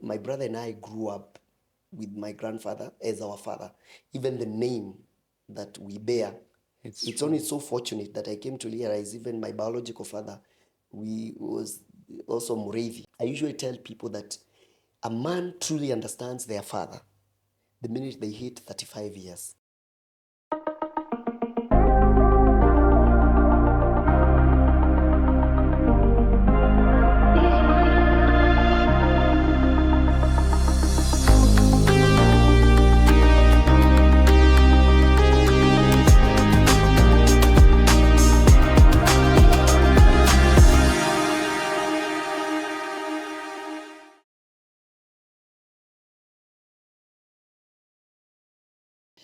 my brother and I grew up with my grandfather as our father. Even the name that we bear, it's only so fortunate that I came to realize even my biological father, we was also Mureithi. I usually tell people that a man truly understands their father the minute they hit 35 years.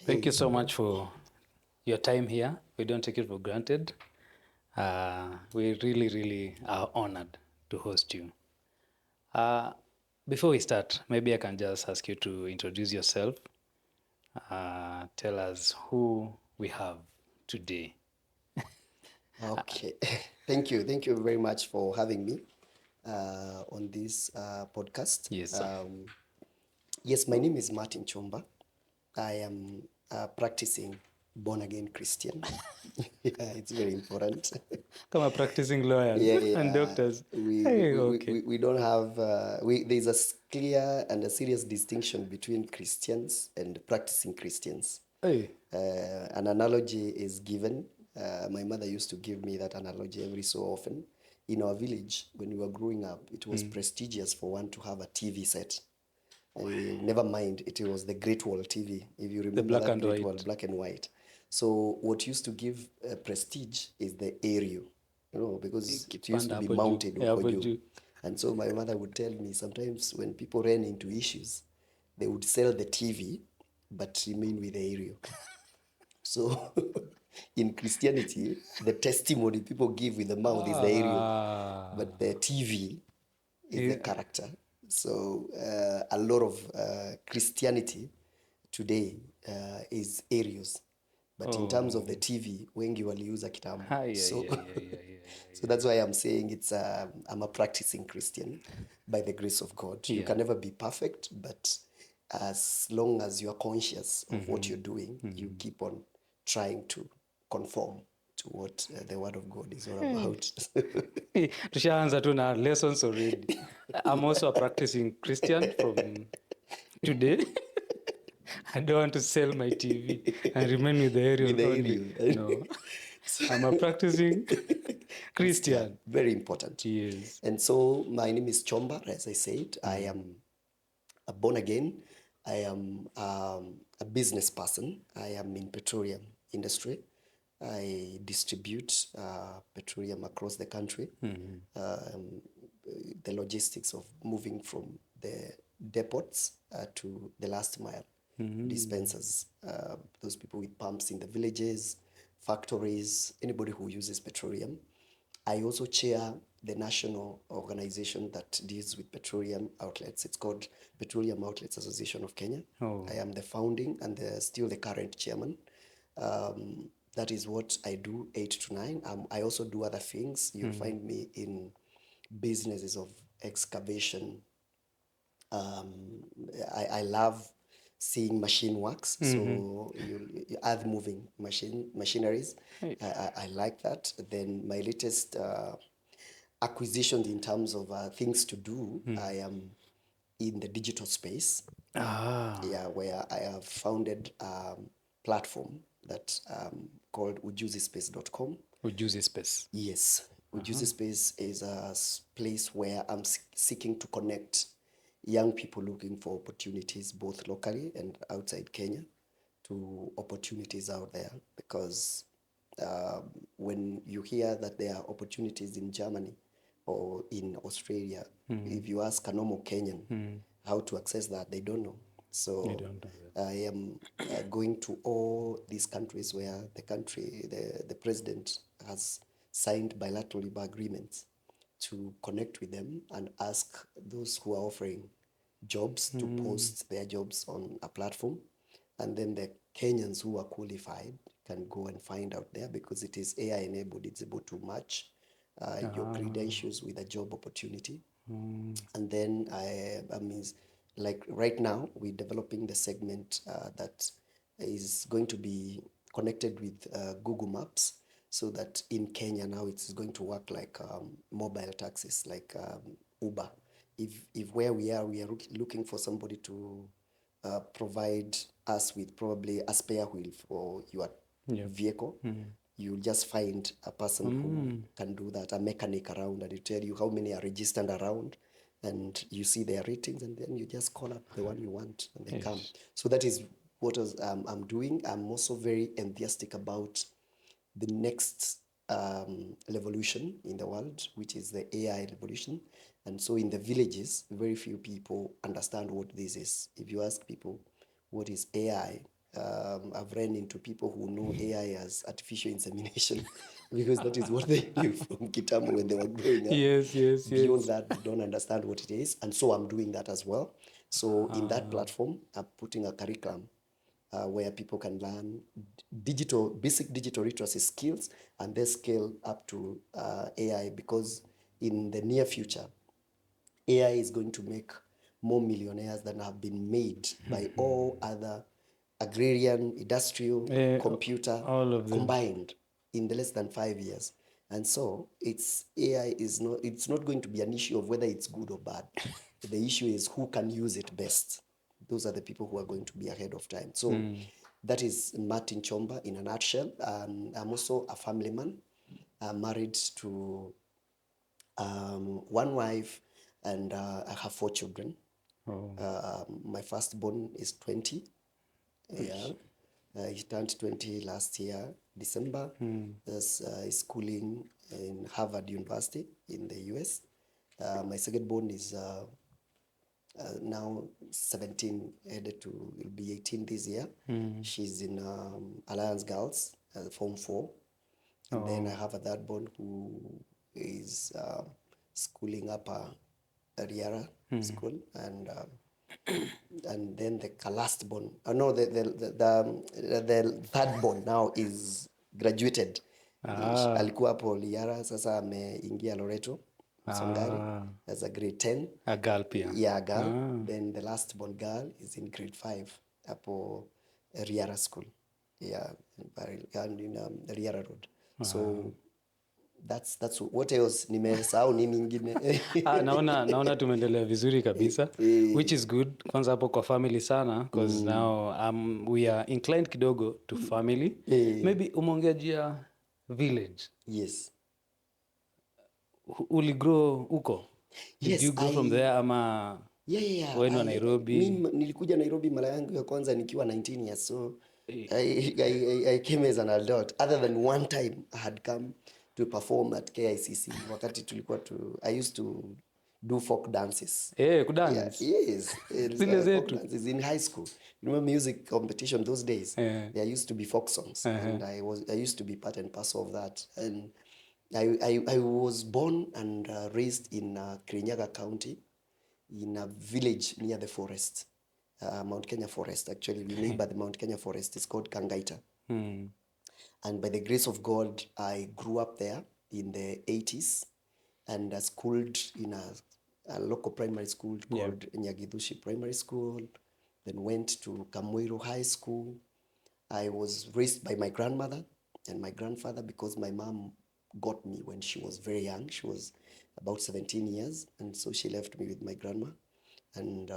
Thank you so much for your time here. We don't take it for granted. We really, really are honored to host you. Before we start, maybe I can just ask you to introduce yourself. Tell us who we have today. Okay. Thank you. Thank you very much for having me on this podcast. Yes. Yes, my name is Martin Chomba. I am practicing born-again Christian. Yeah, it's very important. Come on, practicing lawyers and doctors. We don't have, there's a clear and a serious distinction between Christians and practicing Christians. Hey. An analogy is given. My mother used to give me that analogy every so often. In our village, when we were growing up, it was prestigious for one to have a TV set. Never mind, it was the Great Wall TV. If you remember black that and Great white. Wall, black and white. So what used to give prestige is the aerial, because it used to be mounted over you. And so my mother would tell me sometimes when people ran into issues, they would sell the TV, but remain with the aerial. So in Christianity, the testimony people give with the mouth is the aerial, but the TV is the character. So a lot of Christianity today is aerials. But in terms of the TV, wengi waliuza kitambo. So that's why I'm saying I'm a practicing Christian by the grace of God. You can never be perfect, but as long as you are conscious of what you're doing, you keep on trying to conform to what the Word of God is all about. Tushaanza tu na lessons already. I'm also a practicing Christian from today. I don't want to sell my TV and remain with the aerial only. No. I'm a practicing Christian. Very important. Yes. And so my name is Chomba, as I said. I am a born again. I am a business person. I am in petroleum industry. I distribute petroleum across the country. The logistics of moving from the depots to the last mile dispensers. Those people with pumps in the villages, factories, anybody who uses petroleum. I also chair the national organization that deals with petroleum outlets. It's called Petroleum Outlets Association of Kenya. I am the founding and still the current chairman. That is what I do 8 to 9. I also do other things. You'll find me in businesses of excavation. I love seeing machine works, so earth moving machineries. I like that. Then my latest acquisitions in terms of things to do, I am in the digital space. Yeah, where I have founded a platform that called ujuzispace.com. Ujuzi Space. Yes. Ujuzi Space is a place where I'm seeking to connect young people looking for opportunities both locally and outside Kenya to opportunities out there. Because when you hear that there are opportunities in Germany or in Australia, if you ask a normal Kenyan how to access that, they don't know. So I am going to all these countries where the president has signed bilateral labor agreements to connect with them and ask those who are offering jobs to post their jobs on a platform. And then the Kenyans who are qualified can go and find out there, because it is AI enabled. It's able to match your credentials with a job opportunity. And then like right now, we're developing the segment that is going to be connected with Google Maps, so that in Kenya now it's going to work like mobile taxis, like Uber. If where we are looking for somebody to provide us with probably a spare wheel for your vehicle, you'll just find a person who can do that, a mechanic around, and you tell you how many are registered around, and you see their ratings, and then you just call up the one you want, and they come. So that is what I'm doing. I'm also very enthusiastic about the next revolution in the world, which is the AI revolution. And so in the villages, very few people understand what this is. If you ask people what is AI, I've run into people who know AI as artificial insemination because that is what they knew from Kitambo when they were growing up. Yes. Beyond that, they don't understand what it is. And so I'm doing that as well. So in that platform, I'm putting a curriculum where people can learn basic digital literacy skills, and then scale up to AI, because in the near future, AI is going to make more millionaires than have been made by all other agrarian, industrial, computer, all of them combined in the less than 5 years. And so AI it's not going to be an issue of whether it's good or bad. The issue is who can use it best. Those are the people who are going to be ahead of time. So that is Martin Chomba in a nutshell. I'm also a family man. I'm married to one wife, and I have 4 children. My firstborn is 20. Yeah. He turned 20 last year, December. He's schooling in Harvard University in the US. My second-born is now 17, headed to, will be 18 this year. She's in Alliance Girls, Form 4. And then I have a third-born who is schooling up at Riara School, and then the last born, no, the third born now is graduated. Alikuwa hapo Liara, sasa ameingia Loreto Songari as a grade 10. A girl pia. Yeah, a girl. Then the last born girl is in grade 5 hapo Riara School. Yeah, in Riara Road. So that's what else nimesahau nini ingine. Naona tumeendelea vizuri kabisa, which is good. Kwanza hapo kwa family sana, because now we are inclined kidogo to family. Maybe umeongea juu ya village. Yes. Uligrow huko? Did you grow from there ama? Yeah. When wa Nairobi? Mimi nilikuja Nairobi mara yangu ya kwanza nikiwa 19 years, so I came as an adult. Other than one time I had come to perform at KICC. Wakati tulikuwa I used to do folk dances. Kudance? Yeah, yes. Zile zetu. Folk dances in high school. You know, music competition those days. There used to be folk songs, and I used to be part and parcel of that. And I was born and raised in Kirinyaga County, in a village near the forest, Mount Kenya Forest. Actually, we neighbor the Mount Kenya Forest. It's called Kangaita. And by the grace of God, I grew up there in the 80s, and schooled in a local primary school called Nyagidushi Primary School, then went to Kamwiro High School. I was raised by my grandmother and my grandfather, because my mom got me when she was very young. She was about 17 years, and so she left me with my grandma. And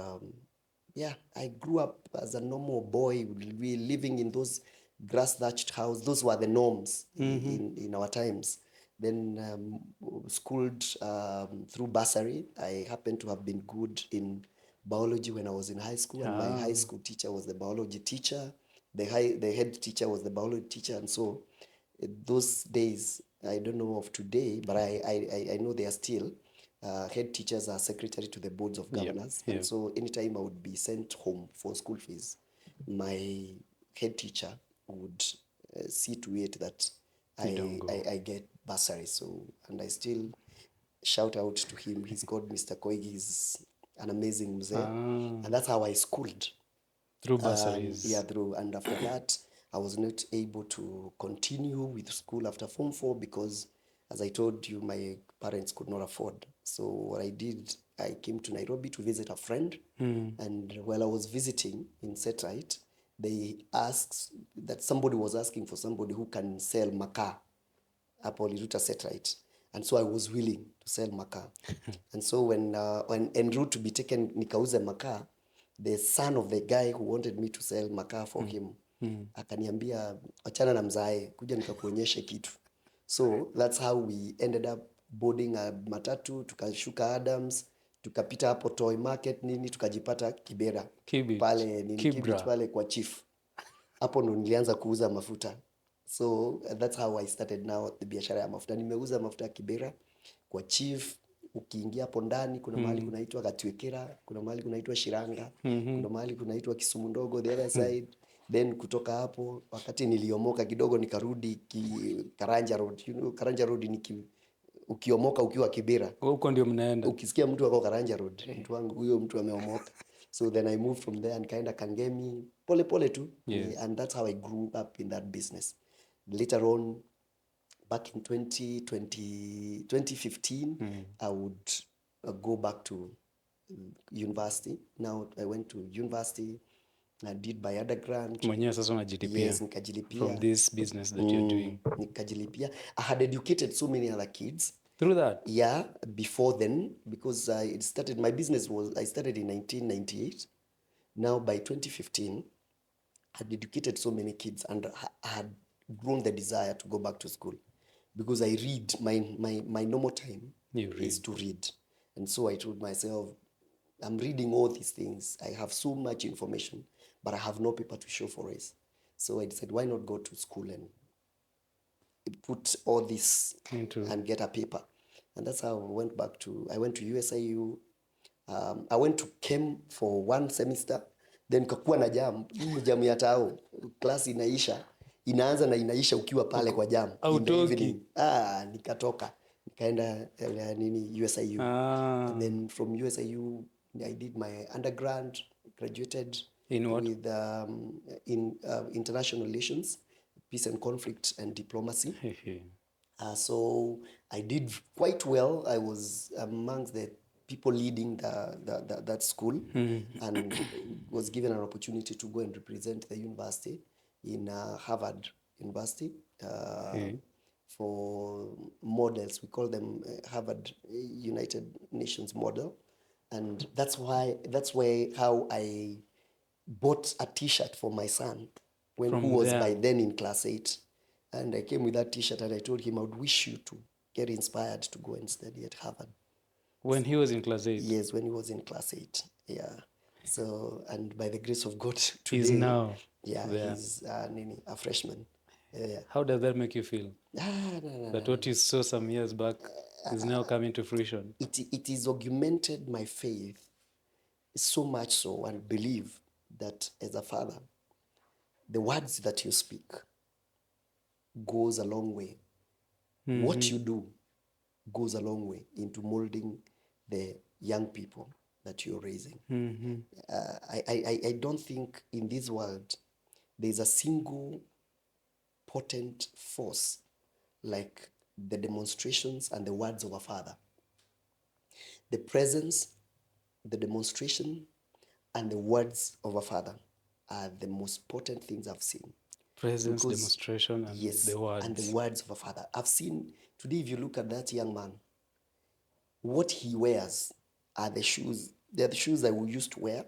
I grew up as a normal boy, living in those grass-thatched houses. Those were the norms in our times. Then schooled through bursary. I happened to have been good in biology when I was in high school, and my high school teacher was the biology teacher. The head teacher was the biology teacher, and so those days, I don't know of today, but I know they are still. Head teachers are secretary to the boards of governors. And so anytime I would be sent home for school fees, my head teacher would see to it that I get bursary. So, and I still shout out to him. He's called Mr. Koigi. He's an amazing mzee. And that's how I schooled. Through bursaries. And after that, I was not able to continue with school after Form 4 because, as I told you, my parents could not afford. So what I did, I came to Nairobi to visit a friend. And while I was visiting in Satellite, they asked that somebody was asking for somebody who can sell makaa hapo Liruta Satellite. And so I was willing to sell makaa. And so when en route to be taken nikauze makaa, the son of the guy who wanted me to sell makaa for him akaniambia achana na mzae, kuja nikakuonyeshe kitu. So that's how we ended up boarding a matatu, tukashuka Adams, tukapita hapo Toy Market nini, tukajipata Kibera. Pale nini Kibit pale kwa chief. Hapo ndo nilianza kuuza mafuta. So that's how I started now the biashara ya mafuta. Nimeuza mafuta ya Kibera kwa chief. Ukiingia hapo ndani kuna mahali kunaitwa Katwekera, kuna mahali kunaitwa Shiranga, kuna mahali kunaitwa Kisumu ndogo the other side. Then kutoka hapo wakati niliomoka kidogo nikarudi Karanja Road. You know Karanja Road ni ukiomoka ukiwa Kibera. Huko ndio mnaenda. Ukisikia mtu wako Karanja Road, mtu wangu huyo mtu ameomoka. So then I moved from there and kaenda Kangemi pole pole tu. And that's how I grew up in that business. Later on, back in 2015, I would go back to university. Now I went to university. I did my undergrad. Mwenyewe sasa unajilipia. Yes, nikajilipia. From this business that you're doing. Nikajilipia. I had educated so many other kids. Through that? Yeah, before then, because I started in 1998. Now by 2015, I had educated so many kids and I had grown the desire to go back to school. Because I read, my normal time is to read. And so I told myself, I'm reading all these things. I have so much information, but I have no paper to show for it. So I said, why not go to school and put all this and get a paper? And that's how I went to USIU. I went to Kem for 1 semester. Then kakuwa na jam ya tao. Class inaanza na inaisha ukiwa pale kwa jam. Nikatoka. Nikaenda USIU. And then from USIU, I did my undergrad, graduated in what? With in international relations, peace and conflict and diplomacy. So I did quite well. I was amongst the people leading that school and was given an opportunity to go and represent the university in Harvard University for models. We call them Harvard United Nations model. And that's how I bought a t-shirt for my son who was by then in class 8. And I came with that t-shirt and I told him I would wish you to get inspired to go and study at Harvard. When he was in class 8? Yes, when he was in class 8. Yeah. So, and by the grace of God, today, he's now he's a freshman. Yeah. How does that make you feel? That what you saw some years back is now coming to fruition. It is augmented my faith so much so, and believe that as a father, the words that you speak goes a long way. What you do goes a long way into molding the young people that you're raising. I don't think in this world there's a single potent force like the demonstrations and the words of a father. The presence, the demonstration, and the words of a father are the most potent things I've seen. Presence, demonstration, and the words. And the words of a father. I've seen, today if you look at that young man, what he wears are the shoes. They're the shoes that we used to wear.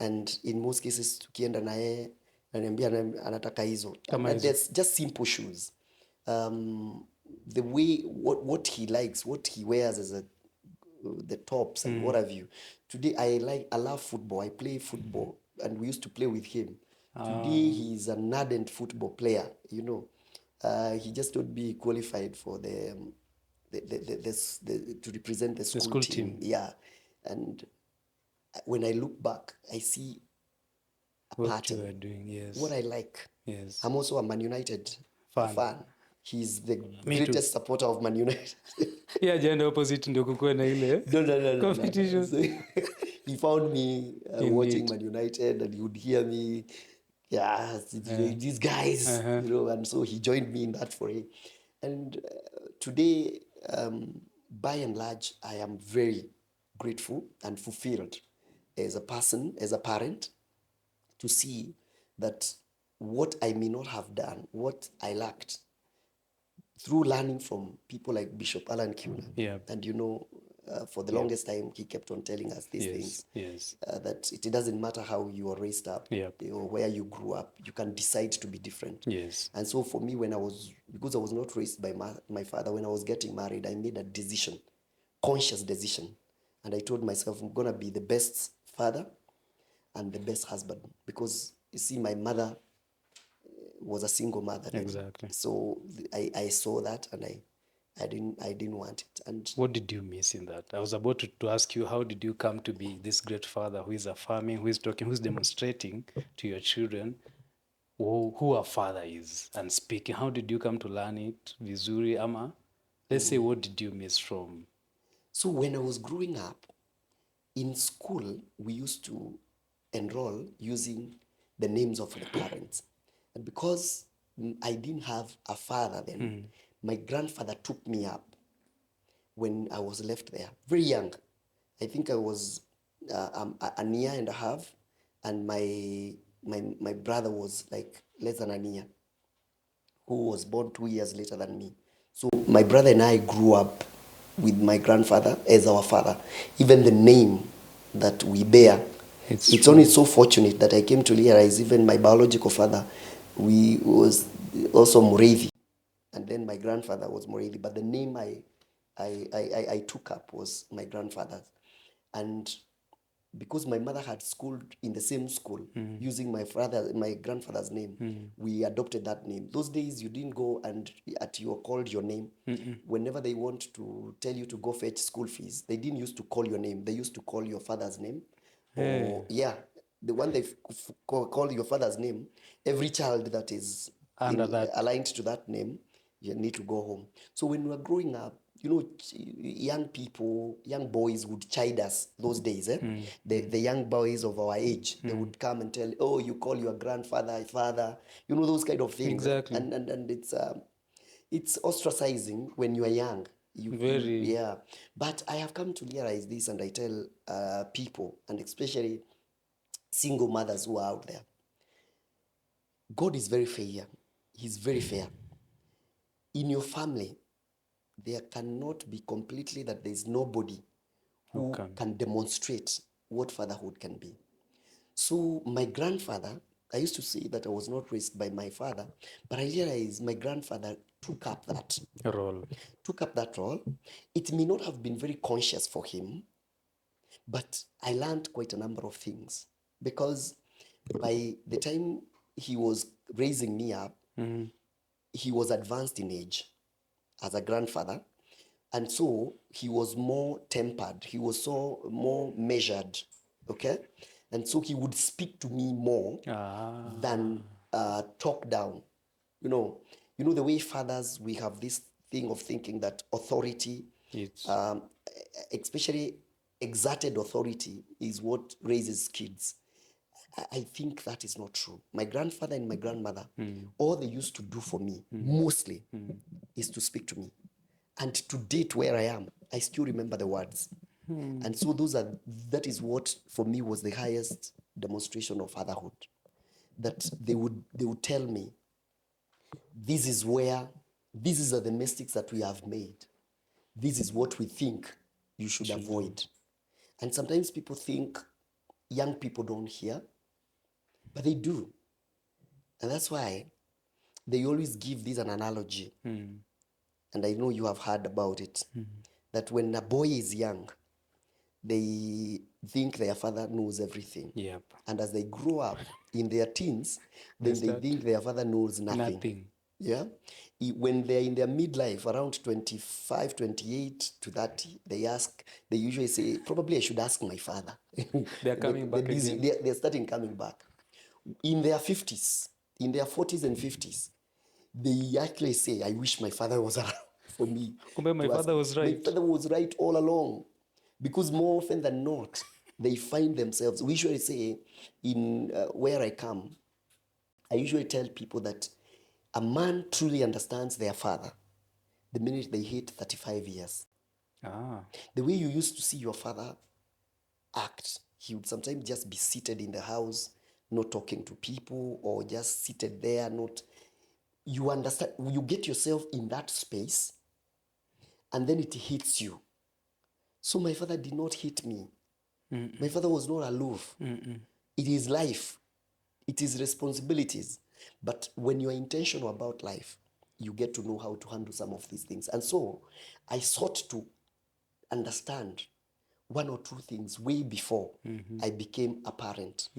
And in most cases, tukienda na yeye, ananiambia anataka hizo. There's just simple shoes. The way, what he likes, what he wears as the tops and what have you. Today, I love football. I play football. And we used to play with him. Today, he's an ardent football player, you know. He just would be qualified for to represent the school team. Yeah. And when I look back, I see a pattern. You are doing, yes. What I like. Yes. I'm also a Man United fan. He's the greatest supporter of Man United. Yeah, gender opposite ndio kukuwe na ile competition. So, he found me watching Man United and he would hear me, these guys, you know, and so he joined me in that foray. And today, by and large, I am very grateful and fulfilled as a person, as a parent, to see that what I may not have done, what I lacked, through learning from people like Bishop Alan Kuna. Yeah. And for the longest time, he kept on telling us these things. Yes. That it doesn't matter how you are raised up, or where you grew up, you can decide to be different. Yes. And so for me, because I was not raised by my father, when I was getting married, I made a decision, conscious decision. And I told myself, I'm going to be the best father and the best husband. Because you see, my mother was a single mother. Exactly. So I saw that, and I didn't want it. And what did you miss in that? I was about to ask you, how did you come to be this great father who is affirming, who is talking, who is demonstrating to your children who a father is and speaking? How did you come to learn it? Vizuri ama? Let's say, what did you miss from? So when I was growing up, in school, we used to enroll using the names of the parents. And because I didn't have a father then, my grandfather took me up when I was left there, very young. I think I was a year and a half, and my brother was like less than a year, who was born 2 years later than me. So my brother and I grew up with my grandfather as our father. Even the name that we bear, it's only so fortunate that I came to realize even my biological father was also Mureithi, and then my grandfather was Mureithi, but the name I took up was my grandfather's. And because my mother had schooled in the same school using my grandfather's name, we adopted that name. Those days you didn't go and you were called your name. Whenever they want to tell you to go fetch school fees, they didn't used to call your name. They used to call your father's name. Or the one they call your father's name, every child that is aligned to that name, you need to go home. So when we were growing up, young boys would chide us those days. The young boys of our age, they would come and tell, oh, you call your grandfather father, those kind of things. Exactly. And it's ostracizing when you are young. But I have come to realize this, and I tell people, and especially single mothers who are out there, God is very fair. He's very fair. In your family, there cannot be completely that there's nobody who can demonstrate what fatherhood can be. So my grandfather, I used to say that I was not raised by my father, but I realized my grandfather took up that role. It may not have been very conscious for him, but I learned quite a number of things, because by the time he was raising me up, he was advanced in age as a grandfather. And so he was more tempered. He was so more measured. Okay? And so he would speak to me more than talk down. You know the way fathers, we have this thing of thinking that authority, especially exerted authority, is what raises kids. I think that is not true. My grandfather and my grandmother, all they used to do for me, mostly, is to speak to me. And to date where I am, I still remember the words. And so that is what for me was the highest demonstration of fatherhood. That they would tell me, these is the mistakes that we have made. This is what we think you should avoid. And sometimes people think young people don't hear, but they do. And that's why they always give this an analogy. And I know you have heard about it, that when a boy is young, they think their father knows everything. And as they grow up in their teens, then they think their father knows nothing. Yeah. When they're in their midlife, around 25, 28 to 30, they usually say, probably I should ask my father. They're coming back again. They're starting coming back. In their 50s, in their 40s and 50s, they actually say, I wish my father was around for me. My father was right. My father was right all along. Because more often than not, they find themselves, we usually say, in where I come, I usually tell people that a man truly understands their father the minute they hit 35 years. The way you used to see your father act, he would sometimes just be seated in the house, not talking to people, or just seated there, not... You understand, you get yourself in that space, and then it hits you. So my father did not hit me. My father was not aloof. It is life. It is responsibilities. But when you're intentional about life, you get to know how to handle some of these things. And so I sought to understand one or two things way before I became a parent.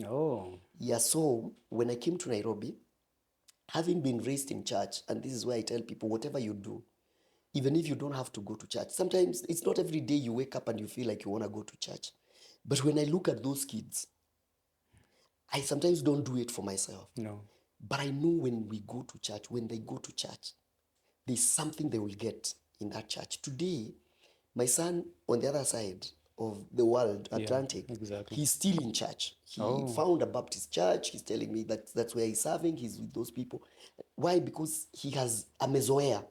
Yeah, so when I came to Nairobi, having been raised in church, and this is why I tell people, whatever you do, even if you don't have to go to church, sometimes it's not every day you wake up and you feel like you want to go to church. But when I look at those kids, I sometimes don't do it for myself. No. But I know when we go to church, when they go to church, there's something they will get in that church. Today, my son on the other side of the world, Atlantic, he's still in church. He found a Baptist church. He's telling me that that's where he's serving. He's with those people. Why? Because he has a Mboya.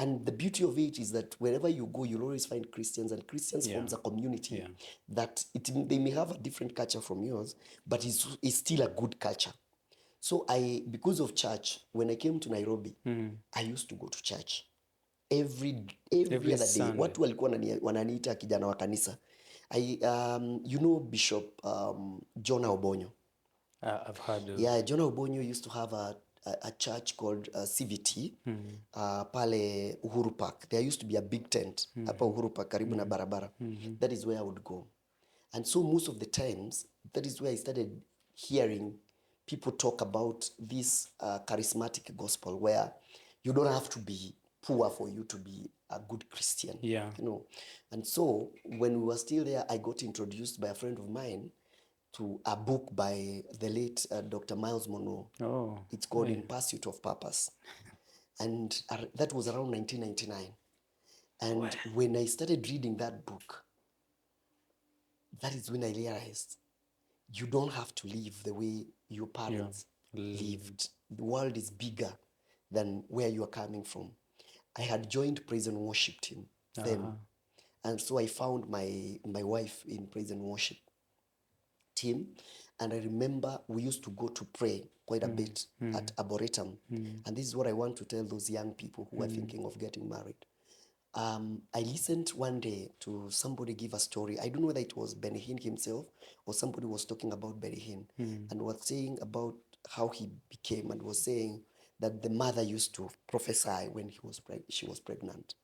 And the beauty of it is that wherever you go, you'll always find Christians, and Christians forms a community that they may have a different culture from yours, but it's still a good culture. So because of church, when I came to Nairobi, I used to go to church every other day. Watu walikuwa wananiita kijana wa kanisa. You know Bishop John Obonyo. I've heard of. Yeah, John Obonyo used to have a church called CVT pale Uhuru Park. There used to be a big tent hapa Uhuru Park karibu na barabara. That is where I would go. And so most of the times, that is where I started hearing people talk about this charismatic gospel, where you don't have to be poor for you to be a good Christian. Yeah. You know. And so when we were still there, I got introduced by a friend of mine to a book by the late Dr. Miles Monroe. It's called In Pursuit of Purpose. And that was around 1999. And when I started reading that book, that is when I realized you don't have to live the way your parents lived. The world is bigger than where you are coming from. I had joined praise and worship team then. And so I found my wife in praise and worship team. And I remember we used to go to pray quite a bit at Arboretum. And this is what I want to tell those young people who are thinking of getting married. I listened one day to somebody give a story. I don't know whether it was Benny Hinn himself or somebody was talking about Benny Hinn and was saying about how he became, and was saying that the mother used to prophesy when she was pregnant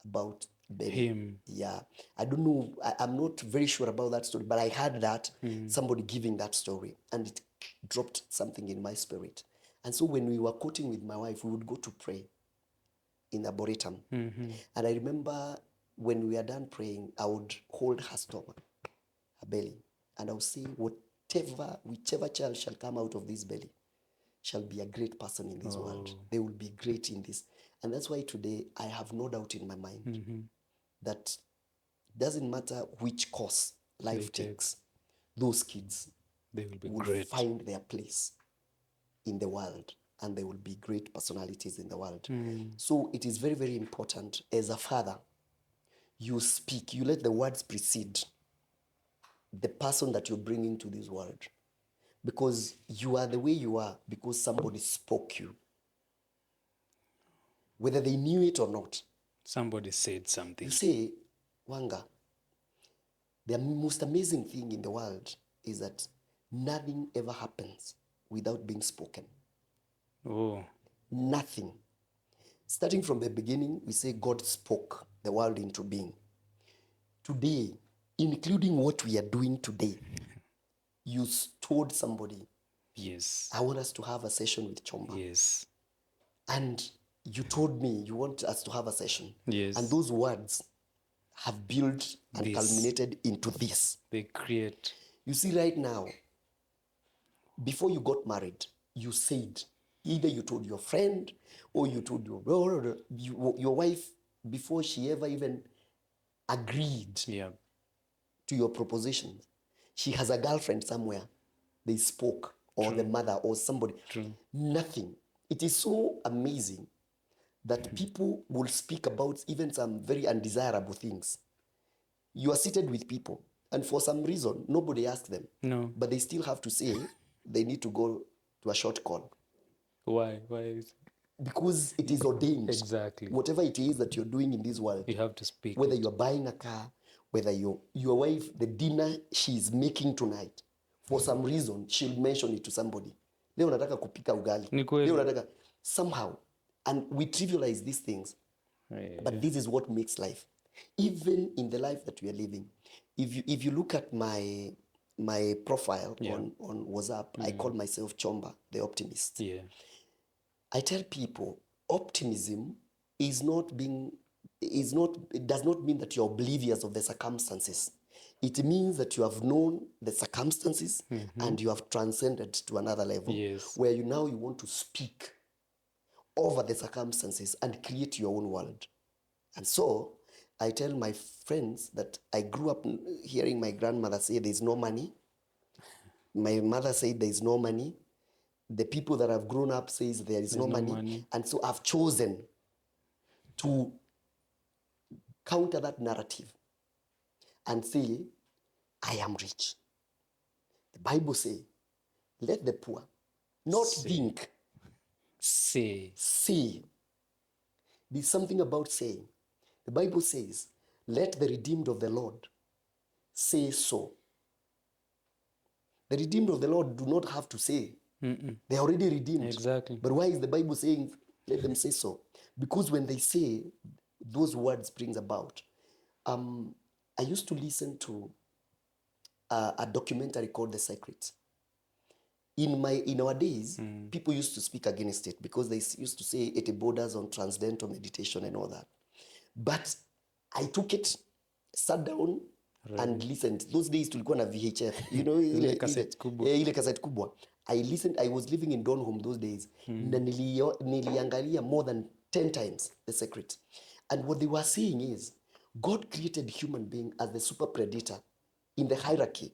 about Benny. Yeah. I don't know. I'm not very sure about that story, but I heard that somebody giving that story, and it dropped something in my spirit. And so when we were quoting with my wife, we would go to pray in Arboretum. And I remember when we are done praying, I would hold her stomach, her belly, and I would say, whichever child shall come out of this belly shall be a great person in this world. They will be great in this. And that's why today I have no doubt in my mind that doesn't matter which course life takes, those kids they will be find their place in the world, and they will be great personalities in the world. So it is very, very important as a father, you speak, you let the words precede the person that you're bringing to this world. Because you are the way you are because somebody spoke you. Whether they knew it or not. Somebody said something. You say, Wanga, the most amazing thing in the world is that nothing ever happens without being spoken. Nothing. Starting from the beginning, we say God spoke the world into being. Today, including what we are doing today, you told somebody, yes, I want us to have a session with Chomba. Yes. And you told me you want us to have a session. Yes. And those words have built and culminated into this. They create. You see, right now, before you got married, you said, either you told your friend or you told your wife before she ever even agreed to your proposition. She has a girlfriend somewhere. They spoke, or the mother, or somebody. True. Nothing. It is so amazing that people will speak about even some very undesirable things. You are seated with people, and for some reason, nobody asked them. No. But they still have to say they need to go to a short call. Why? Why is it? Because it is ordained. Exactly. Whatever it is that you're doing in this world, you have to speak. Whether you're buying a car, whether your wife, the dinner she's making tonight, for some reason, she'll mention it to somebody. Leo nataka kupika ugali. Leo nataka somehow. And we trivialize these things. Yeah. But this is what makes life. Even in the life that we are living. If you look at my profile on WhatsApp, I call myself Chomba, the optimist. Yeah. I tell people optimism it does not mean that you're oblivious of the circumstances. It means that you have known the circumstances and you have transcended to another level. Yes. Where you want to speak over the circumstances and create your own world. And so I tell my friends that I grew up hearing my grandmother say there's no money. My mother said there's no money. The people that have grown up says there's no money. And so I've chosen to counter that narrative and say, I am rich. The Bible says, let the poor not think. Say. There's something about saying. The Bible says, let the redeemed of the Lord say so. The redeemed of the Lord do not have to say. They are already redeemed. Exactly. But why is the Bible saying, let them say so? Because when they say, those words brings about. I used to listen to a documentary called The Secret. In our days, people used to speak against it because they used to say it borders on transcendental meditation and all that. But I took it, sat down, and listened. Those days tulikuwa na VHF, ile cassette kubwa. I listened. I was living in Donholm those days. Na niliangalia more than 10 times The Secret. And what they were saying is, God created human being as the super predator in the hierarchy.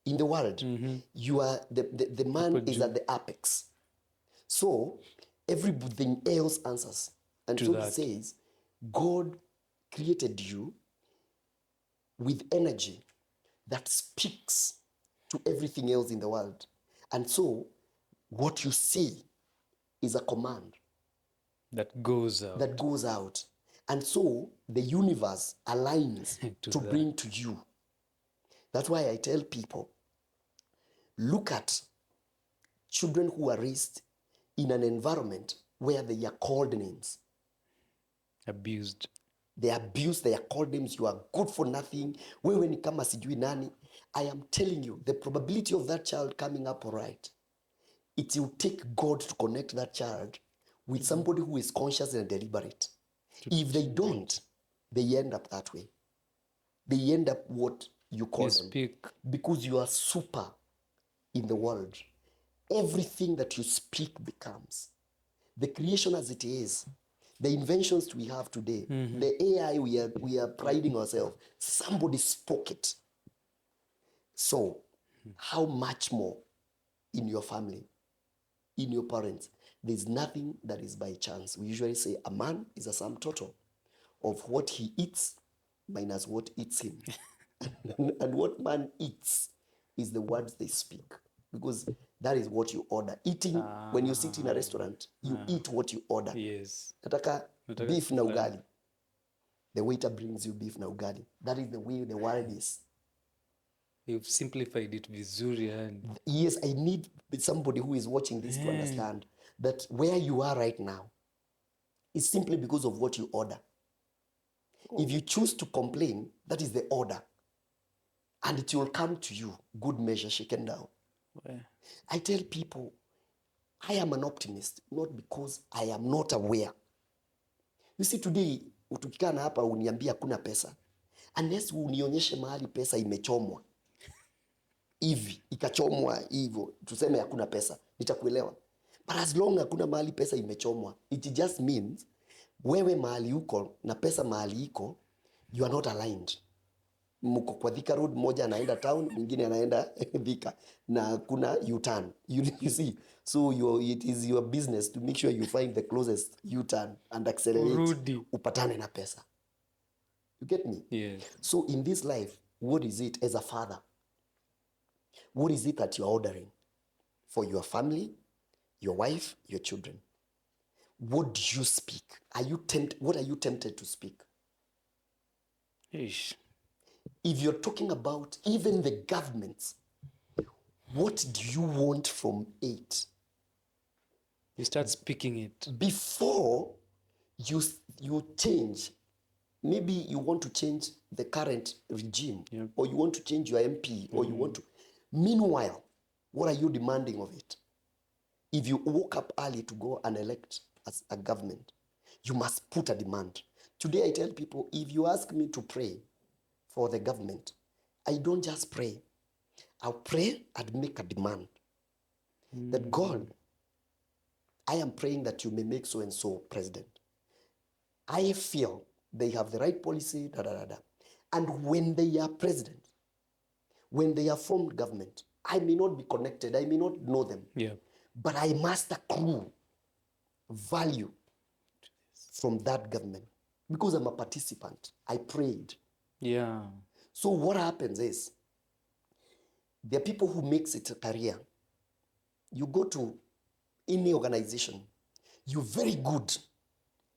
In the world, you are the man is at the apex. So everything else answers. And so he says, God created you with energy that speaks to everything else in the world. And so what you see is a command. That goes out. And so the universe aligns to bring to you. That's why I tell people, look at children who are raised in an environment where they are called names. Abused. They are abused, they are called names, you are good for nothing. Wewe ni kama sijui nani. I am telling you, the probability of that child coming up all right, it will take God to connect that child with somebody who is conscious and deliberate. If they don't, they end up that way. They end up what you call them. Because you are super in the world. Everything that you speak becomes. The creation as it is, the inventions we have today, the AI we are priding ourselves, somebody spoke it. So, how much more in your family, in your parents? There's nothing that is by chance. We usually say a man is a sum total of what he eats minus what eats him. And what man eats is the words they speak. Because that is what you order. Eating, when you sit in a restaurant, you eat what you order. Yes. Nataka beef na ugali. The waiter brings you beef na ugali. That is the way the world is. You've simplified it vizuri. Yes, I need somebody who is watching this to understand that where you are right now is simply because of what you order. If you choose to complain, that is the order. And it will come to you, good measure, shaken down. I tell people, I am an optimist, not because I am not aware. You see, today, utukikana hapa uniambia hakuna pesa. Unless unionyeshe mahali pesa imechomwa. Hivi, ikachomwa hivyo, tuseme hakuna pesa, nitakuelewa. But as long hakuna mahali pesa imechomwa, it just means, wewe mahali uko na pesa mahali iko, you are not aligned. mko kwa Thika Road, moja anaenda town, mwingine anaenda Thika, na kuna U-turn. You see, so it is your business to make sure you find the closest U-turn and accelerate, upatane na pesa. You get me? Yes. So in this life, what is it as a father? What is it that you're ordering for your family, your wife, your children? What do you speak? What are you tempted to speak? Ish. If you're talking about even the governments, what do you want from it? You start speaking it. Before you change. Maybe you want to change the current regime, yep. or you want to change your MP, or you want to. Meanwhile, what are you demanding of it? If you woke up early to go and elect as a government, you must put a demand. Today I tell people, if you ask me to pray for the government, I don't just pray. I'll pray and make a demand. That God, I am praying that you may make so and so president. I feel they have the right policy, And when they are president, when they are formed government, I may not be connected, I may not know them. Yeah. But I must accrue value from that government because I'm a participant. I prayed. Yeah. So what happens is, there are people who makes it a career. You go to any organization, you're very good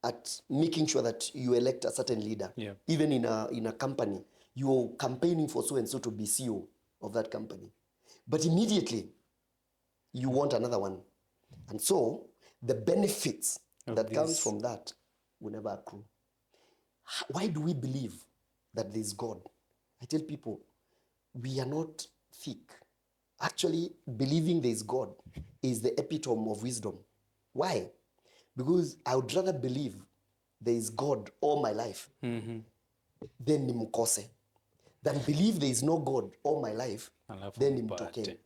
at making sure that you elect a certain leader. Yeah. Even in a company, you're campaigning for so and so to be CEO of that company. But immediately, you want another one. And so, the benefits that comes from that will never accrue. Why do we believe that there's God? I tell people, we are not thick. Actually, believing there's God is the epitome of wisdom. Why? Because I would rather believe there is God all my life than nimukose, than believe there is no God all my life then nimtokee.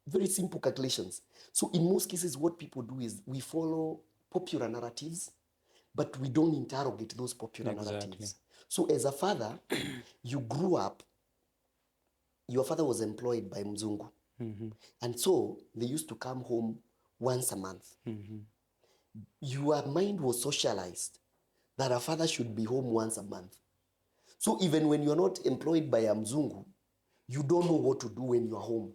Very simple calculations. So in most cases, what people do is we follow popular narratives, but we don't interrogate those popular narratives. So as a father, you grew up, your father was employed by Mzungu. And so they used to come home once a month. Your mind was socialized that a father should be home once a month. So even when you're not employed by a Mzungu, you don't know what to do when you're home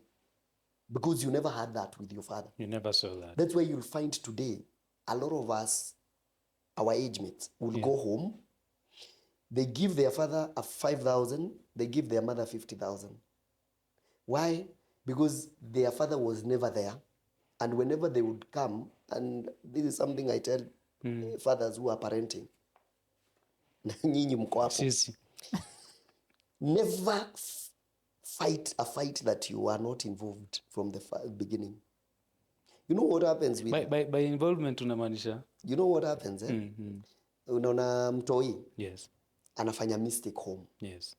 because you never had that with your father. You never saw that. That's why you'll find today, a lot of us, our age mates, will go home. They give their father a 5,000, they give their mother 50,000. Why? Because their father was never there. And whenever they would come, and this is something I tell fathers who are parenting, nyinyi mko hapo. Never fight a fight that you are not involved from the beginning. You know what happens with... By involvement unamaanisha? You know what happens, eh? Unaona mtoi? Yes. Anafanya mistake home. Yes.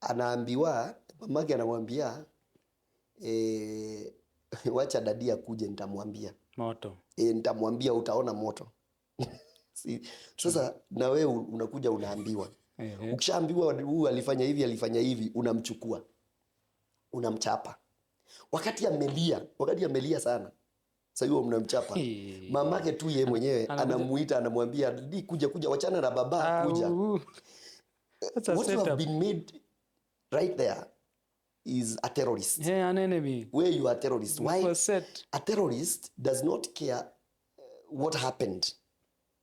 Anaambiwa, mamake anamwambia, wacha dadi akuje nitamwambia. Moto. Nitamwambia utaona moto. Sasa na wewe unakuja unaambiwa. Ukishaambiwa huyu alifanya hivi, unamchukua. Unamchapa. Wakati amelia sana. Sasa hiyo mnamchapa. Mamake tu yeye mwenyewe anamuita, anamwambia, "Di kuja wachana na baba kuja." What you have been made right there is a terrorist. Yeah, an enemy. Where you are a terrorist. Why? A terrorist does not care what happened.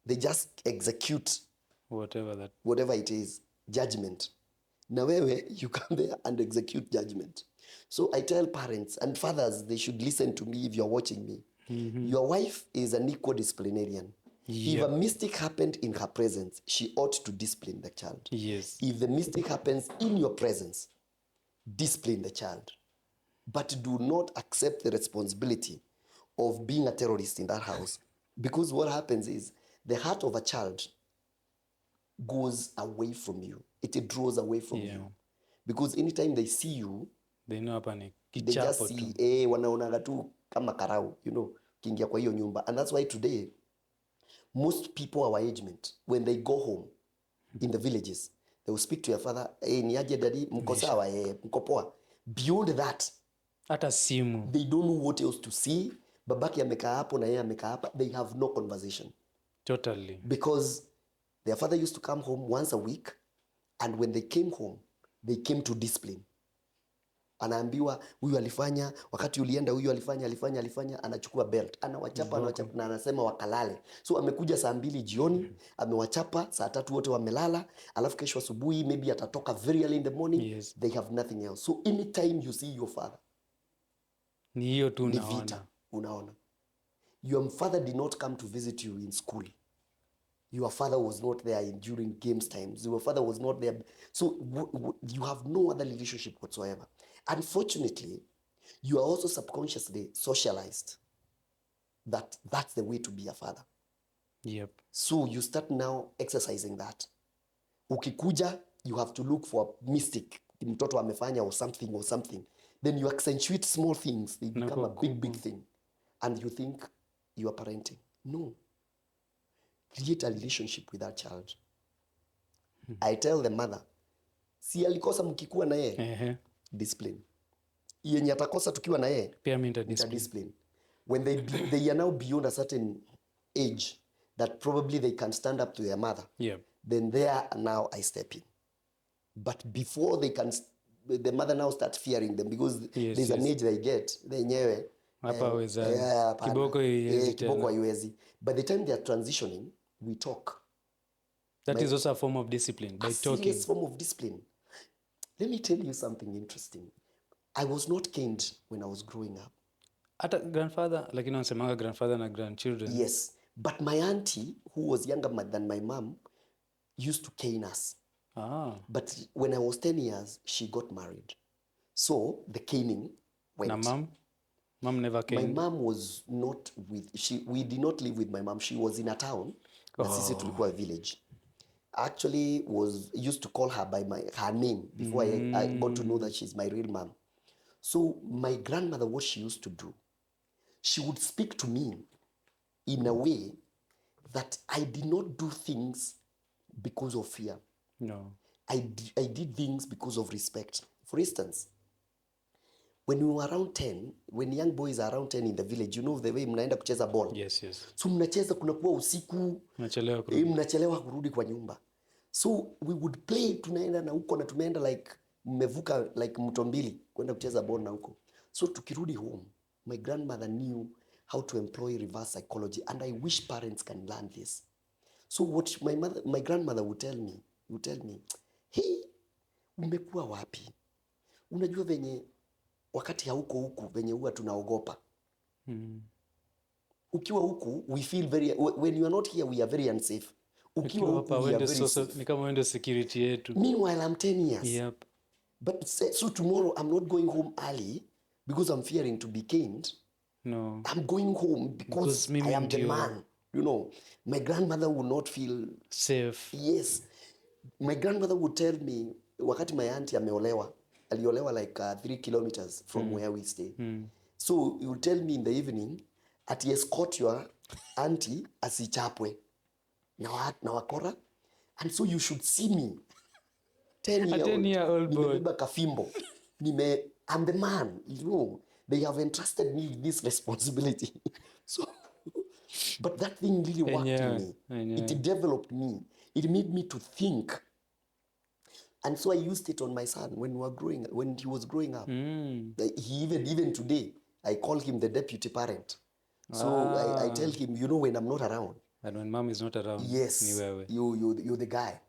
They just execute whatever it is, judgment. Na wewe, you come there and execute judgment. So I tell parents and fathers, they should listen to me if you're watching me. Your wife is an equal disciplinarian. If a mistake happened in her presence, she ought to discipline the child. Yes. If the mistake happens in your presence, discipline the child. But do not accept the responsibility of being a terrorist in that house. Because what happens is, the heart of a child goes away from you. It draws away from you. Because anytime they see you, they know they just see, wanaonaga tu kama karau, kiingia kwa hiyo nyumba. And that's why today, most people our age mate, when they go home in the villages, They will speak to your father, ni aje daddy, mko sawa, mko poa. Beyond that, hata simu, they don't know what else to see. Babaki amekaa hapo na yeye amekaa hapa. They have no conversation. Totally. Because their father used to come home once a week, and when they came home, they came to discipline. Anaambiwa huyu alifanya, wakati ulienda huyu alifanya, anachukua belt, anawachapa na anasema wakalale. So amekuja saa 2 jioni, amewachapa saa 3 wote wamelala, alafu kesho asubuhi maybe atatoka very early in the morning. Yes. They have nothing else. So anytime you see your father, ni hiyo tu unaona. Your father did not come to visit you in school. Your father was not there during games times. Your father was not there. So you have no other relationship whatsoever. Unfortunately, you are also subconsciously socialized that that's the way to be a father. Yep. So you start now exercising that. Ukikuja, you have to look for a mistake. Mtoto amefanya or something. Then you accentuate small things. They become a big thing. And you think you are parenting. No. Create a relationship with that child. I tell the mother, si alikosa mkikuwa na yeye, discipline. Yenye atakosa tukiwa na yeye, pia mimi discipline. When they are now beyond a certain age that probably they can stand up to their mother, then there now I step in. But before they can, the mother now starts fearing them because there's an age they get, wenyewe kiboko haiwezi. By the time they are transitioning, we talk. That is also a form of discipline, by talking. Serious form of discipline. Let me tell you something interesting. I was not caned when I was growing up. Hata grandfather, lakini wanasemanga grandfather na grandchildren. Yes, but my auntie, who was younger than my mom, used to cane us. But when I was 10 years, she got married. So the caning went. Na mom? Mom never caned? My mom was not with, we did not live with my mom. She was in a town. Na sisi tulikuwa a village. Actually used to call her by her name before I got to know that she's my real mom. So my grandmother, what she used to do, she would speak to me in a way that I did not do things because of fear. No. I did things because of respect. For instance, when we were around 10, when young boys are around 10 in the village, you know the way mnaenda kucheza ball. Yes, yes. So mnacheza kunakuwa usiku, mnachelewa kurudi kwa nyumba. So we would play, tunaenda na huko na tumeenda like mmevuka like mto mbili kwenda kucheza ball na huko. So tukirudi home, my grandmother knew how to employ reverse psychology, and I wish parents can learn this. So what my grandmother would tell me, hey, umekuwa wapi? Unajua venye wakati hauko huku venye huwa tunaogopa. Ukiwa huku we feel very, when you are not here we are very unsafe. Ukiwa huku we are very safe. Ni kama wende security yetu. Meanwhile I'm 10 years. Yep. But so tomorrow I'm not going home early because I'm fearing to be caned. No. I'm going home because I am the man. You know, my grandmother would not feel safe. Yes. My grandmother would tell me, wakati my auntie ameolewa, aliolewa like 3 kilometers from where we stay. So he would tell me in the evening, ati escort your auntie asichapwe na wakora. And so you should see me, 10-year-old, nimebeba kafimbo. I'm the man, you know. They have entrusted me with this responsibility. So, but that thing really worked in me. It developed me. It made me to think. And so I used it on my son when he was growing up. He even today, I call him the deputy parent. So I tell him, you know, when I'm not around. And when mom is not around. Yes, you're the guy.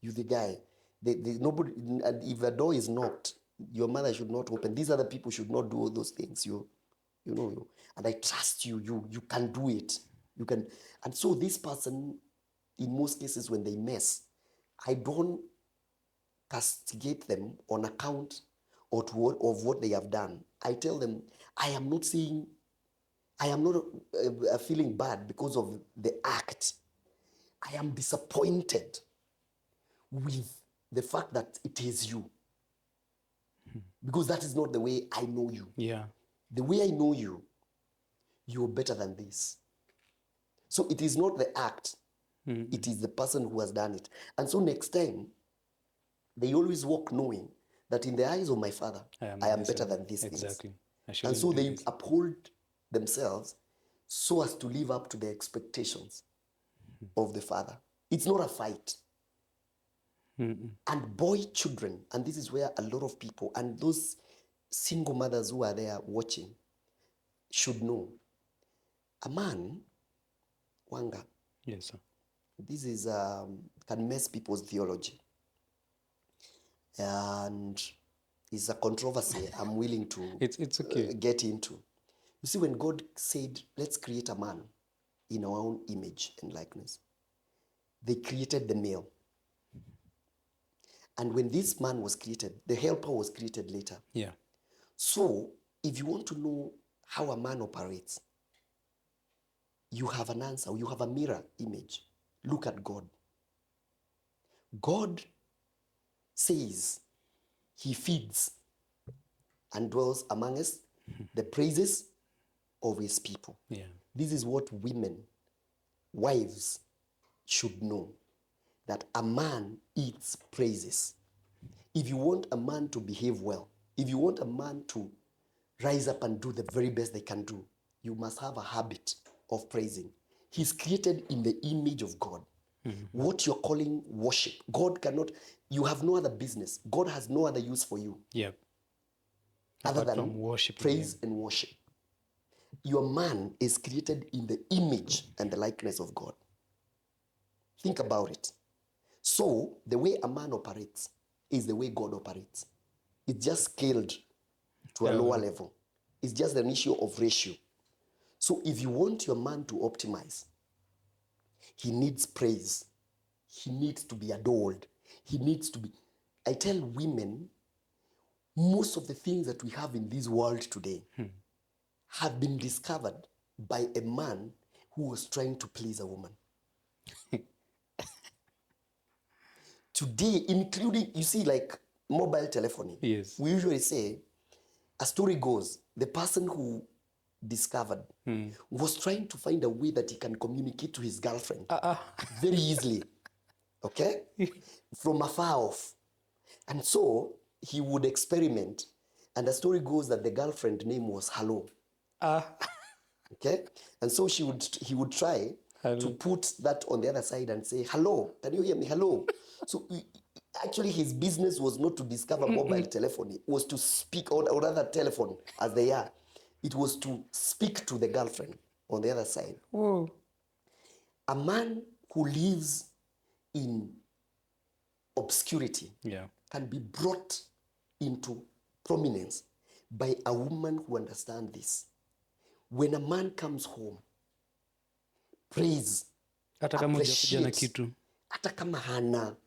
You're the guy. Nobody, and if the door is knocked, your mother should not open. These other people should not do all those things. You know, and I trust you. You can do it. You can. And so this person, in most cases, when they mess, I don't castigate them on account of what they have done. I tell them, I am not feeling bad because of the act. I am disappointed with the fact that it is you. Because that is not the way I know you. Yeah. The way I know you, you're better than this. So it is not the act. It is the person who has done it. And so next time, They always walk knowing that in the eyes of my Father, I am better than these things. And so they uphold themselves so as to live up to the expectations of the Father. It's not a fight. And boy children, and this is where a lot of people, and those single mothers who are there watching, should know. A man, Wanga, yes, sir. This is can mess people's theology. And it's a controversy I'm willing to it's okay. Get into. You see, when God said, let's create a man in our own image and likeness, they created the male. And when this man was created, the helper was created later. Yeah. So if you want to know how a man operates, you have an answer, you have a mirror image. Look at God. God says he feeds and dwells among us the praises of his people. Yeah. This is what women, wives, should know, that a man eats praises. If you want a man to behave well, if you want a man to rise up and do the very best they can do, you must have a habit of praising. He's created in the image of God. What you're calling worship, God cannot, you have no other business. God has no other use for you. Yeah. Other than praise and worship. Your man is created in the image and the likeness of God. Think about it. So, the way a man operates is the way God operates. It's just scaled to a lower level. It's just an issue of ratio. So, if you want your man to optimize, he needs praise. He needs to be adored. He needs to be... I tell women, most of the things that we have in this world today have been discovered by a man who was trying to please a woman. Today, including, you see, like mobile telephony. Yes. We usually say, a story goes, the person who discovered was trying to find a way that he can communicate to his girlfriend very easily, okay? From afar off. And so he would experiment. And the story goes that the girlfriend name was Hello. Okay? And so he would try to put that on the other side and say, hello, can you hear me? Hello. So actually his business was not to discover mobile telephony. It was to speak, or rather telephone as they are. It was to speak to the girlfriend on the other side. Whoa. A man who lives in obscurity can be brought into prominence by a woman who understands this. When a man comes home, praise, appreciate, hata kama hana.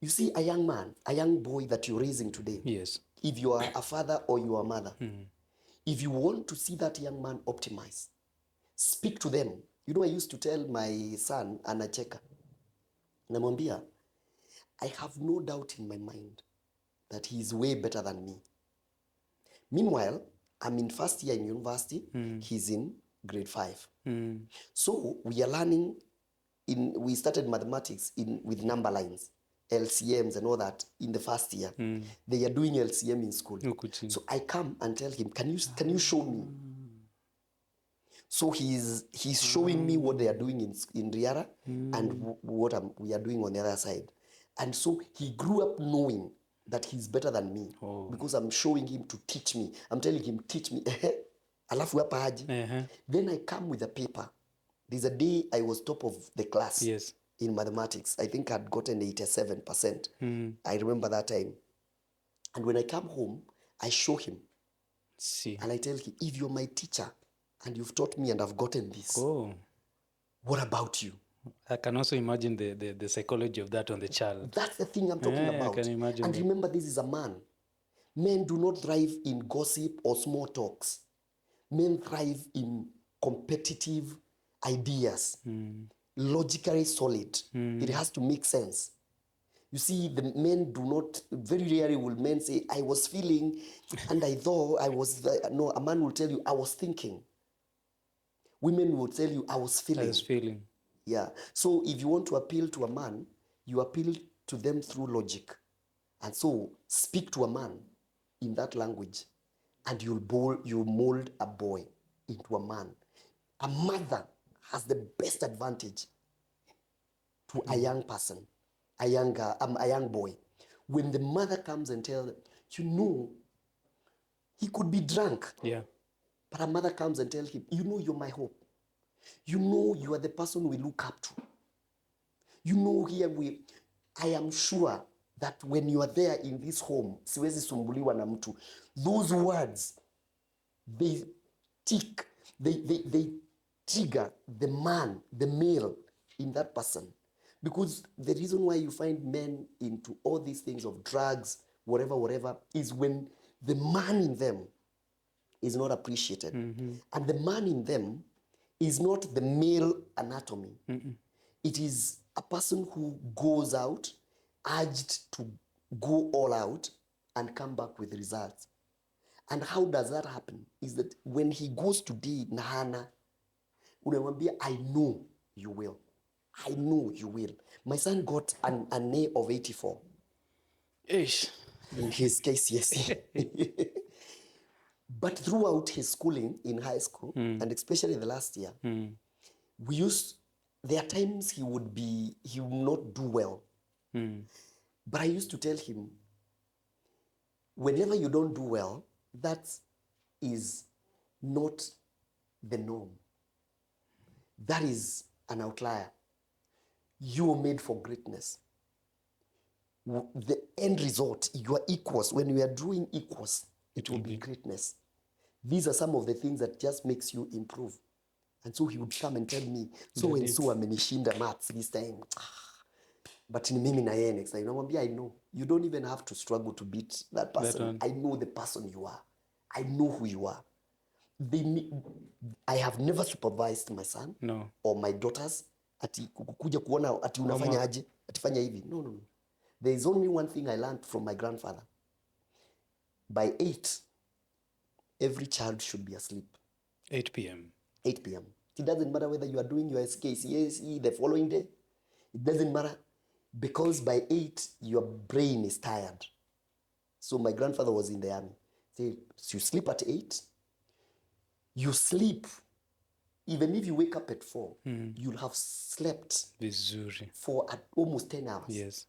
You see, a young man, a young boy that you're raising today, yes, if you are a father or you are a mother, if you want to see that young man optimize, speak to them. You know, I used to tell my son, Anacheka, namwambia, I have no doubt in my mind that he is way better than me. Meanwhile, I'm in first year in university, he's in grade 5. So we are learning, we started mathematics with number lines, LCMs and all that in the first year. They are doing LCM in school. So I come and tell him, can you show me? So he's showing me what they are doing in Riara and what we are doing on the other side. And so he grew up knowing that he's better than me because I'm showing him to teach me. I'm telling him, teach me. Alafu hapa haji. Then I come with a paper. There's a day I was top of the class in mathematics. I think I'd gotten 87%. I remember that time. And when I come home, I show him. And I tell him, if you're my teacher and you've taught me and I've gotten this, what about you? I can also imagine the psychology of that on the child. That's the thing I'm talking about. I can imagine and remember, this is a man. Men do not thrive in gossip or small talks. Men thrive in competitive ideas, logically solid. It has to make sense. You see, the men do not, very rarely will men say, I was feeling, and I thought I was, no, a man will tell you, I was thinking. Women will tell you, I was feeling. I was feeling. Yeah. So if you want to appeal to a man, you appeal to them through logic. And so speak to a man in that language and you'll mold a boy into a man. A mother has the best advantage to a young person, a young boy. When the mother comes and tells them, you know, he could be drunk. Yeah. But a mother comes and tells him, you know, you're my hope. You know, you are the person we look up to. You know, I am sure that when you are there in this home, siwezi sumbuliwa na mtu. Those words, they trigger the man, the male in that person. Because the reason why you find men into all these things of drugs, whatever, is when the man in them is not appreciated. And the man in them is not the male anatomy. It is a person who goes out, urged to go all out and come back with results. And how does that happen? Is that when he goes to D Nahana, unamwambia, I know you will. I know you will. My son got an A of 84. Ish. In his case, yes. But throughout his schooling in high school, and especially the last year, there are times he will not do well. But I used to tell him, whenever you don't do well, that is not the norm. That is an outlier. You are made for greatness. The end result, you are equals. When you are doing equals, it will be greatness. These are some of the things that just makes you improve. And so he would come and tell me, so and so amenishinda maths this time. But ni mimi na yeye next time. Namwambia, I know. You don't even have to struggle to beat that person. I know the person you are. I know who you are. I have never supervised my son or my daughters ati kukuja kuona ati unafanya aje, ati fanya hivi. No. There is only one thing I learned from my grandfather. By 8, every child should be asleep. 8 p.m. 8 p.m. It doesn't matter whether you are doing your SKCSE the following day. It doesn't matter, because by 8, your brain is tired. So my grandfather was in the army. So you sleep at 8, you sleep. Even if you wake up at 4, you'll have slept Vizuri. for almost 10 hours. Yes.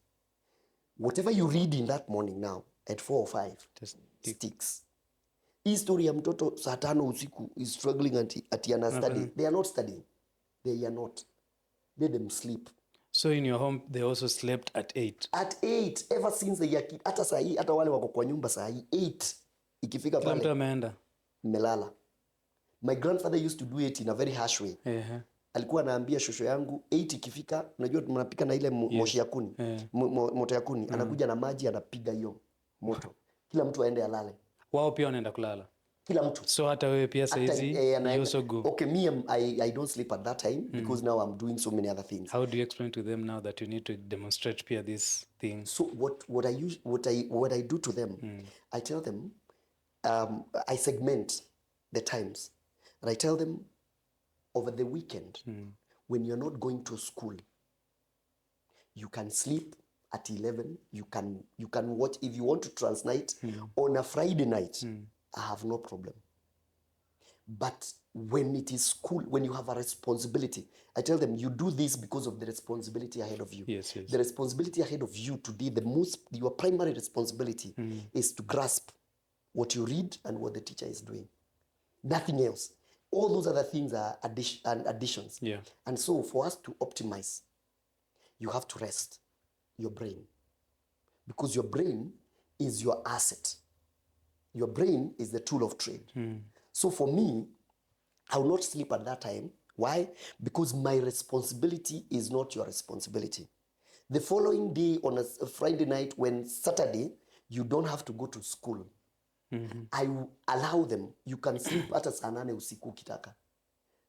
Whatever you read in that morning now, at 4 or 5, sticks. Hii story ya mtoto saa 5 usiku is struggling ati ana study. They are not studying. They are not. Let them sleep. So in your home, they also slept at 8? At 8, ever since they are hata saa hii, hata wale wako kwa nyumba saa hii, 8 ikifika pale. Kila mtu ameenda. Melala. My grandfather used to do it in a very harsh way. Alikuwa anaambia shosho yangu, 8 ikifika, unajua mnapika na ile moshi ya kuni, moto ya kuni, anakuja na maji anapiga hiyo moto. Kila mtu aende alale. Wao pia wanaenda kulala. Kila mtu. So hata wewe pia saizi you also go. Okay, me I don't sleep at that time because now I'm doing so many other things. How do you explain to them now that you need to demonstrate pia this thing? So what I do to them, I tell them, I segment the times. And I tell them, over the weekend, when you're not going to school, you can sleep at 11. You can watch, if you want to transnight on a Friday night, I have no problem. But when it is school, when you have a responsibility, I tell them, you do this because of the responsibility ahead of you. Yes. The responsibility ahead of you today, your primary responsibility is to grasp what you read and what the teacher is doing. Nothing else. All those other things are additions. Yeah. And so for us to optimize, you have to rest your brain. Because your brain is your asset. Your brain is the tool of trade. So for me, I will not sleep at that time. Why? Because my responsibility is not your responsibility. The following day on a Friday night, when Saturday, you don't have to go to school. I will allow them, you can sleep hata saa 8 usiku ukitaka.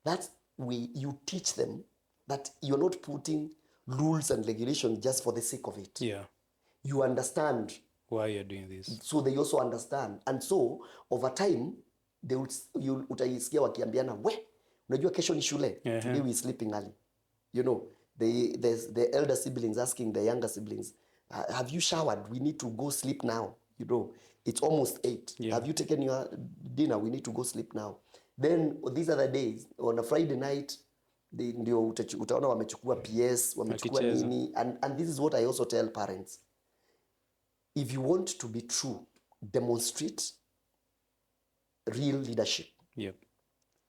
That way you teach them that you're not putting rules and regulations just for the sake of it. Yeah. You understand why you're doing this. So they also understand. And so over time, utaisikia wakiambiana, unajua kesho ni shule. Today we're sleeping early. You know, the elder siblings asking the younger siblings, Have you showered? We need to go sleep now. You know, it's almost 8. Yeah. Have you taken your dinner? We need to go sleep now. Then these other days, on a Friday night, ndio utaona wamechukua PS, wamechukua nini. And this is what I also tell parents. If you want to be true, demonstrate real leadership. Yep.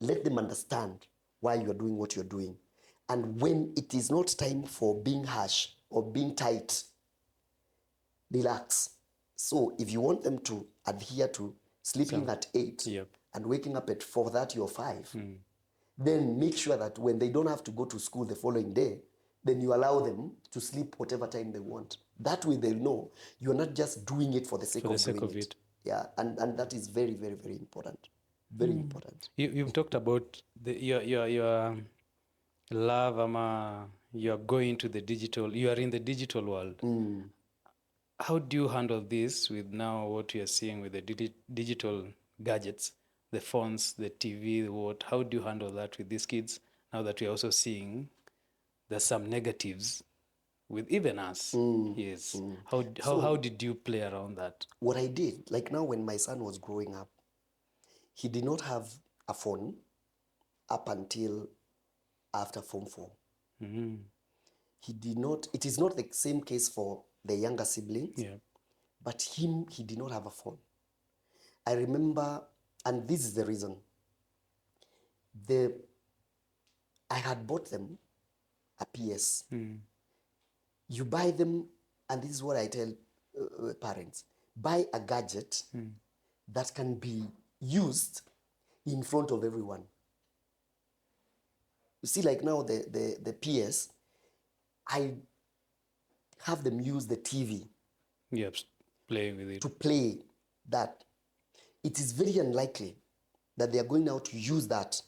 Let them understand why you're doing what you're doing. And when it is not time for being harsh or being tight, relax. So if you want them to adhere to sleeping at 8 yep. and waking up at 4:30 or 5, then make sure that when they don't have to go to school the following day, then you allow them to sleep whatever time they want. That way they'll know you're not just doing it for the sake of doing it. Yeah, and that is very, very, very important. Very important. You've talked about your love, you're going to the digital, you are in the digital world. How do you handle this with now what you are seeing with the digital gadgets, the phones, the TV, how do you handle that with these kids now that we are also seeing there's some negatives with even us? Yes. How did you play around that? What I did, like now when my son was growing up, he did not have a phone up until after Form 4. He did not, it is not the same case for the younger siblings, but he did not have a phone. I remember, and this is the reason, I had bought them a PS. You buy them, and this is what I tell parents, buy a gadget that can be used in front of everyone. You see, like now the PS, I have them use the TV. Yep, playing with it. To play that. It is very unlikely that they are going now to use that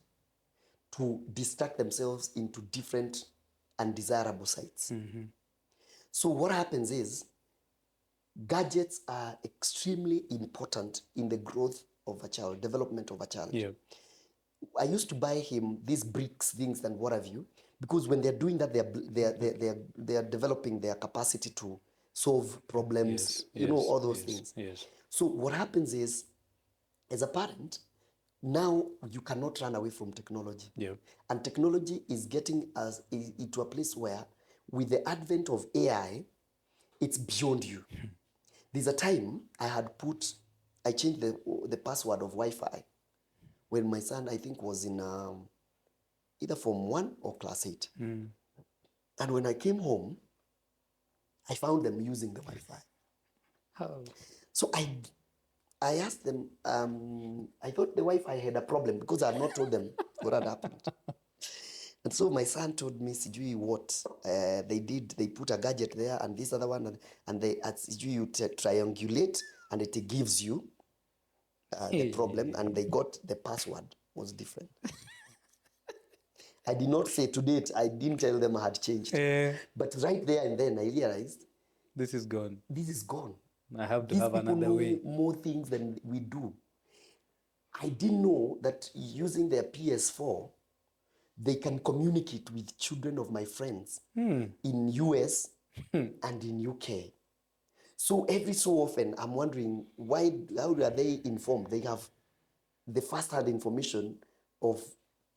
to distract themselves into different undesirable sites. So what happens is, gadgets are extremely important in the growth of a child, development of a child. Yeah. I used to buy him these bricks things and what have you, because when they're doing that, they are developing their capacity to solve problems, all those things. Yes. So what happens is, as a parent, now you cannot run away from technology. Yeah. And technology is getting us into a place where, with the advent of AI, it's beyond you. There's a time I changed the password of Wi-Fi when my son, I think, was in either Form 1 or Class 8. And when I came home, I found them using the Wi-Fi. How? So I asked them, I thought the Wi-Fi had a problem because I had not told them what had happened. And so my son told me, sijui what they did. They put a gadget there and this other one, and they, sijui you triangulate and it gives you the problem, and they got the password was different. I did not say to date, I didn't tell them I had changed. But right there and then I realized, this is gone. This is gone. I have to These have people another way. More things than we do. I didn't know that using their PS4, they can communicate with children of my friends in US and in UK. So every so often, I'm wondering, how are they informed? They have the first-hand information of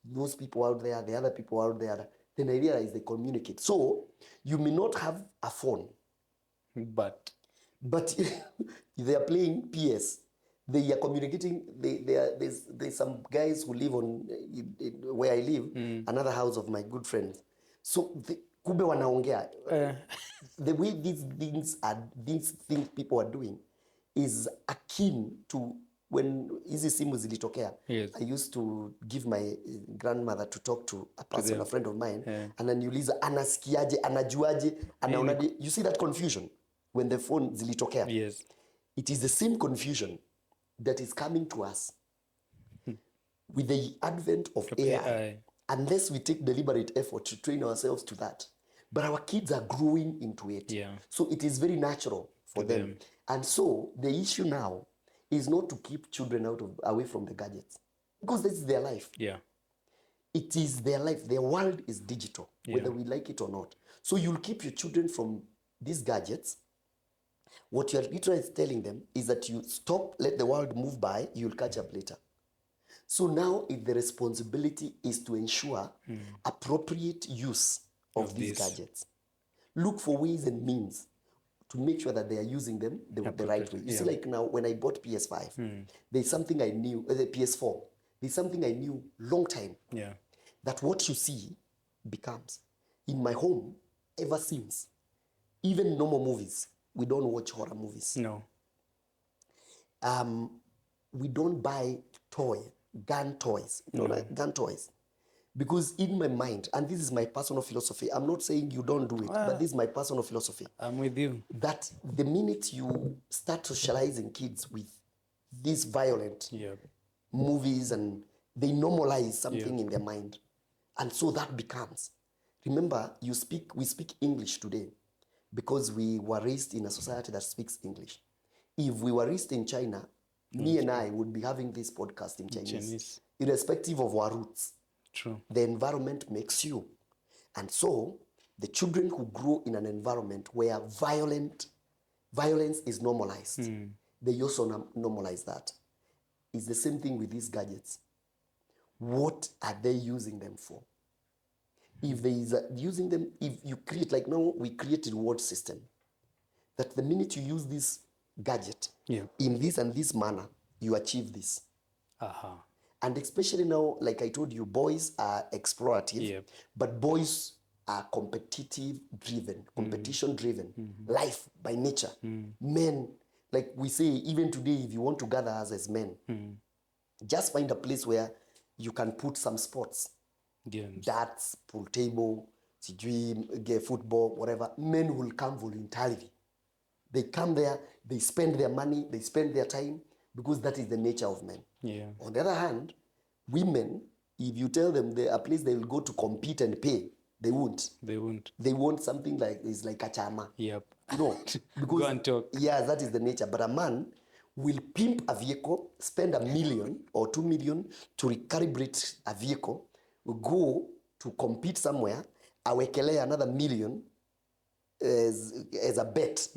those people out there, the other people out there. Then I realize they communicate. So you may not have a phone, but they are playing PS. They are communicating. There's some guys who live where I live, another house of my good friends. So kumbe wanaongea. The way these things people are doing is akin to when hizi simu zilitokea. Yes. I used to give my grandmother to talk to a person, a friend of mine, ananiuliza anasikiaje, anajuaje, anaonaje. You see that confusion when the phone zilitokea? Yes. It is the same confusion that is coming to us with the advent of AI, unless we take deliberate effort to train ourselves to that. But our kids are growing into it. Yeah. So it is very natural for them. And so the issue now is not to keep children away from the gadgets, because this is their life. Yeah. It is their life. Their world is digital, whether we like it or not. So you'll keep your children from these gadgets, What you're literally telling them is that you stop, let the world move by, you'll catch up later. So now if the responsibility is to ensure appropriate use of these gadgets, look for ways and means to make sure that they are using them the right way. You see, like now when I bought PS5, there's something I knew, the PS4, there's something I knew long time. Yeah. That what you see becomes. In my home, ever since, even normal movies, we don't watch horror movies. No. We don't buy gun toys, gun toys. Because in my mind, and this is my personal philosophy, I'm not saying you don't do it, but this is my personal philosophy. I'm with you. That the minute you start socializing kids with these violent movies and they normalize something in their mind. And so that becomes, remember, we speak English today because we were raised in a society that speaks English. If we were raised in China, me and I would be having this podcast in Chinese. Irrespective of our roots. True. The environment makes you. And so the children who grow in an environment where violence is normalized, they also normalize that. It's the same thing with these gadgets. What are they using them for? If there is using them, if you create, like now we create a reward system, that the minute you use this gadget in this and this manner, you achieve this. And especially now, like I told you, boys are explorative, but boys are competition driven, life by nature. Men, like we say, even today, if you want to gather us as men, just find a place where you can put some sports. Games. Darts, pool table, football, whatever. Men will come voluntarily. They come there, they spend their money, they spend their time, because that is the nature of men. Yeah. On the other hand, women, if you tell them a place they will go to compete and pay, they won't. They won't. They want something like a chama. Yep. No. Because, go and talk. Yeah, that is the nature. But a man will pimp a vehicle, spend $1 million or $2 million to recalibrate a vehicle, will go to compete somewhere, awekele another $1 million as a bet.